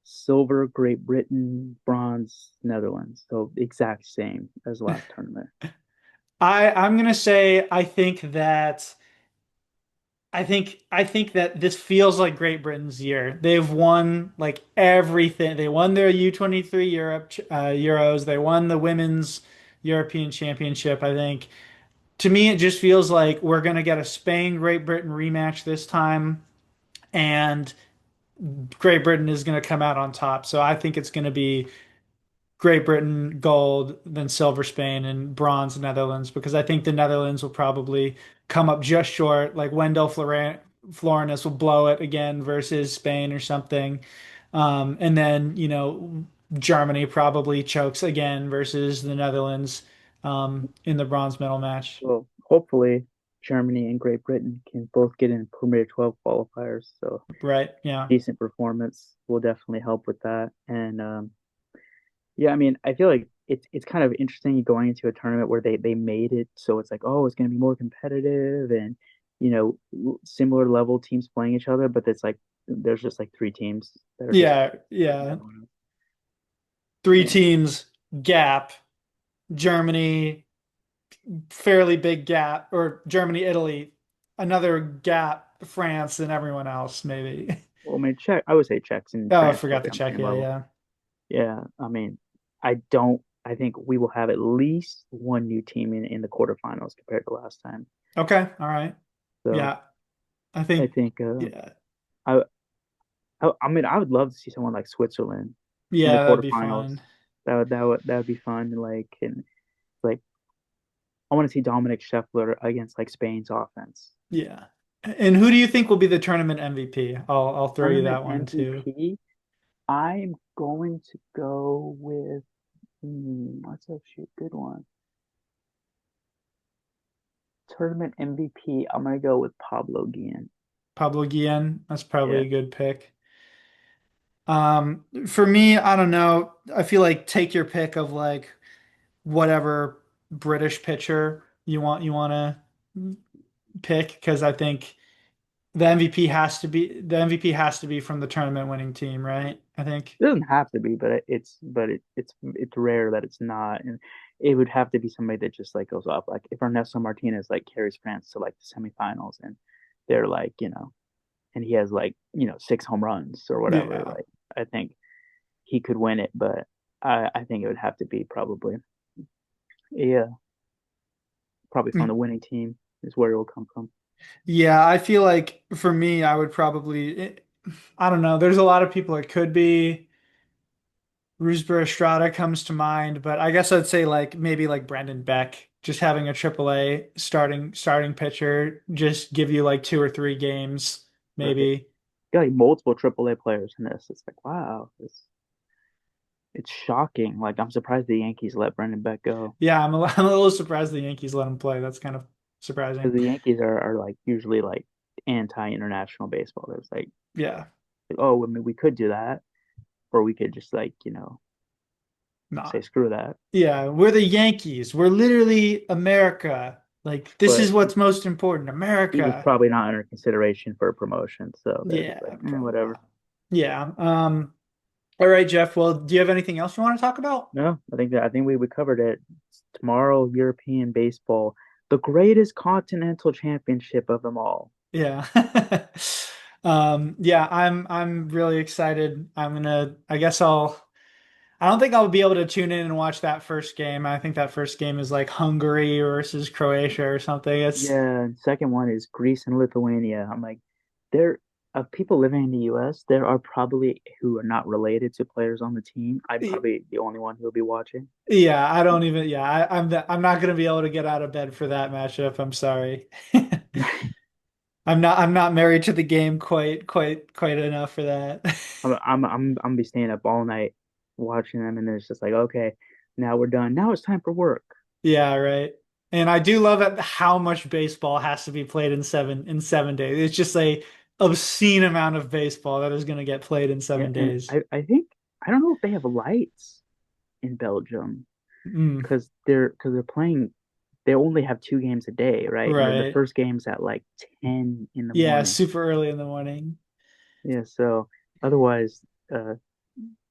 C: silver, Great Britain, bronze, Netherlands. So exact same as last tournament.
B: I'm gonna say I think that this feels like Great Britain's year. They've won like everything. They won their U23 Euros. They won the women's European Championship. I think to me it just feels like we're gonna get a Spain Great Britain rematch this time, and Great Britain is gonna come out on top. So I think it's gonna be Great Britain gold, then silver Spain, and bronze Netherlands because I think the Netherlands will probably come up just short. Like Florinus will blow it again versus Spain or something. And then, you know, Germany probably chokes again versus the Netherlands in the bronze medal match.
C: Well, hopefully Germany and Great Britain can both get in Premier 12 qualifiers. So
B: Right? Yeah.
C: decent performance will definitely help with that. And yeah, I mean, I feel like it's kind of interesting going into a tournament where they made it so it's like, oh, it's going to be more competitive and similar level teams playing each other, but it's like there's just like three teams that are just
B: Yeah.
C: better than
B: Yeah.
C: everyone else.
B: Three
C: Yeah.
B: teams gap. Germany, fairly big gap, or Germany, Italy, another gap, France, and everyone else, maybe.
C: Well, I mean, I would say Czechs and
B: Oh, I
C: France
B: forgot
C: probably
B: the
C: on the same
B: Czechia.
C: level.
B: Yeah.
C: Yeah, I mean, I think we will have at least one new team in the quarterfinals compared to last time.
B: Okay. All right.
C: So
B: Yeah. I
C: I
B: think,
C: think
B: yeah.
C: I, I mean I would love to see someone like Switzerland in the
B: Yeah, that'd be
C: quarterfinals.
B: fun.
C: That would be fun. Like I want to see Dominic Scheffler against like Spain's offense.
B: Yeah. And who do you think will be the tournament MVP? I'll throw you
C: Tournament
B: that one too.
C: MVP. I'm going to go with what's actually a good one. Tournament MVP. I'm gonna go with Pablo Guillen.
B: Pablo Guillen. That's probably
C: Yeah.
B: a good pick. For me, I don't know. I feel like take your pick of like whatever British pitcher you want to pick because I think the MVP has to be from the tournament winning team, right? I think.
C: It doesn't have to be, but it's rare that it's not, and it would have to be somebody that just like goes off. Like if Ernesto Martinez like carries France to like the semifinals, and they're like and he has like 6 home runs or whatever.
B: Yeah.
C: Like I think he could win it, but I think it would have to be yeah, probably from the winning team is where it will come from.
B: Yeah, I feel like for me, I would probably, I don't know. There's a lot of people it could be. Roosevelt Estrada comes to mind, but I guess I'd say like maybe like Brendan Beck, just having a AAA starting pitcher, just give you like 2 or 3 games,
C: Right.
B: maybe.
C: Got like multiple AAA players in this. It's like wow, it's shocking. Like I'm surprised the Yankees let Brendan Beck go
B: Yeah, I'm a little surprised the Yankees let him play. That's kind of surprising.
C: because the Yankees are like usually like anti-international baseball. There's
B: Yeah,
C: like, oh, I mean, we could do that, or we could just like say
B: not.
C: screw that.
B: Yeah, we're the Yankees. We're literally America. Like this is
C: But
B: what's most important,
C: he was
B: America.
C: probably not under consideration for a promotion, so they're just
B: Yeah,
C: like,
B: probably
C: whatever.
B: not. Yeah. All right, Jeff. Well, do you have anything else you want to talk about?
C: No, I think we covered it. Tomorrow, European baseball, the greatest continental championship of them all.
B: Yeah. Yeah, I'm really excited. I don't think I'll be able to tune in and watch that first game. I think that first game is like Hungary versus Croatia or something. It's
C: Yeah, and second one is Greece and Lithuania. I'm like, there of people living in the US, there are probably who are not related to players on the team. I'm probably the only one who'll be watching.
B: yeah, I don't even yeah, I'm not gonna be able to get out of bed for that matchup. I'm sorry. I'm not married to the game quite enough for that.
C: I'm be staying up all night watching them, and then it's just like, okay, now we're done. Now it's time for work.
B: Yeah, right. And I do love it how much baseball has to be played in 7 days. It's just a obscene amount of baseball that is going to get played in
C: Yeah,
B: seven
C: and
B: days.
C: I think I don't know if they have lights in Belgium
B: Mm,
C: because they're playing. They only have 2 games a day, right? And then the
B: right.
C: first game's at like 10 in the
B: Yeah,
C: morning.
B: super early in the morning.
C: Yeah, so otherwise, uh,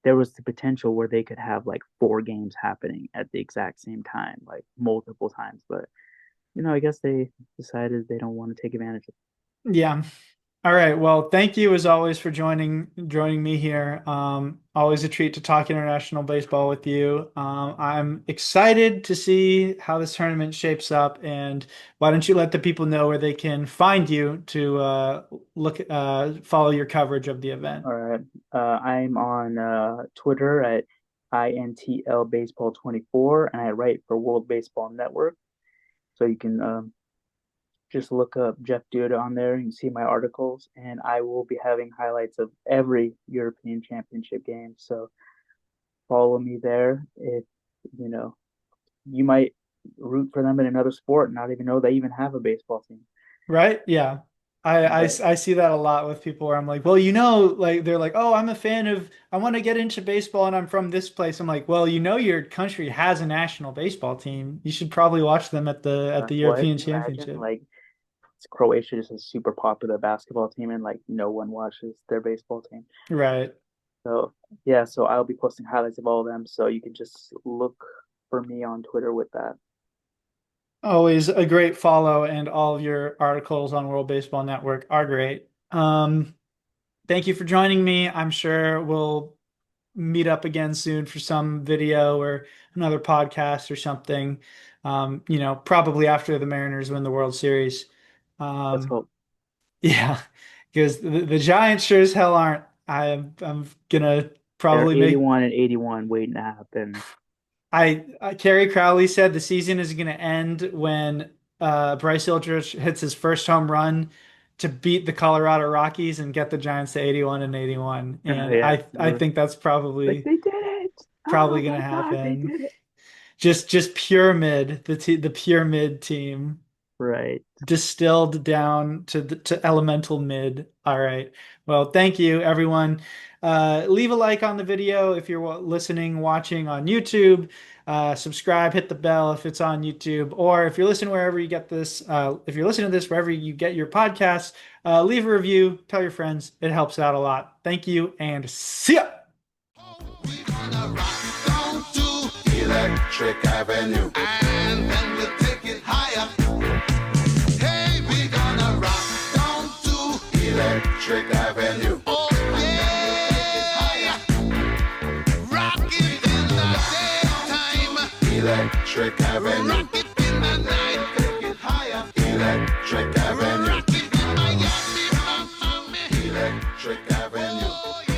C: there was the potential where they could have like 4 games happening at the exact same time, like multiple times. But I guess they decided they don't want to take advantage of
B: Yeah. All right. Well, thank you as always for joining me here. Always a treat to talk international baseball with you. I'm excited to see how this tournament shapes up, and why don't you let the people know where they can find you to follow your coverage of the event.
C: it. All right. I'm on Twitter at INTL Baseball 24, and I write for World Baseball Network. So you can just look up Jeff Duda on there and see my articles, and I will be having highlights of every European Championship game. So follow me there. If you know, you might root for them in another sport and not even know they even have a baseball team.
B: Right? Yeah.
C: But
B: I see that a lot with people where I'm like, well, like they're like, oh, I want to get into baseball and I'm from this place. I'm like, well, your country has a national baseball team. You should probably watch them at the
C: what
B: European
C: can you imagine?
B: Championship.
C: Like Croatia is a super popular basketball team, and like no one watches their baseball team.
B: Right.
C: So yeah, so I'll be posting highlights of all of them, so you can just look for me on Twitter with that.
B: Always a great follow, and all of your articles on World Baseball Network are great. Thank you for joining me. I'm sure we'll meet up again soon for some video or another podcast or something. Probably after the Mariners win the World Series.
C: Let's
B: Um,
C: hope.
B: yeah, because the Giants sure as hell aren't. I'm gonna
C: They're
B: probably make.
C: 81 and 81 waiting to happen.
B: Kerry Crowley said the season is gonna end when Bryce Eldridge hits his first home run to beat the Colorado Rockies and get the Giants to 81 and 81. And
C: Yeah,
B: I think that's
C: like
B: probably
C: they did it. Oh
B: probably gonna
C: my God, they
B: happen.
C: did it.
B: Just pure mid, the pure mid team
C: Right.
B: distilled down to elemental mid. All right. Well, thank you, everyone. Leave a like on the video if you're watching on YouTube. Subscribe, hit the bell if it's on YouTube, or if you're listening wherever you get this. If you're listening to this wherever you get your podcasts, leave a review. Tell your friends. It helps out a lot. Thank you, and see ya.
A: We gonna rock down to Electric Avenue, and then we'll take it higher. Hey, we gonna rock down to Electric Avenue. Oh yeah, rock it in the daytime, Electric Avenue. Rock it in the night, take it higher, Electric Avenue. Rock it in Miami, Electric Avenue. Oh, yeah.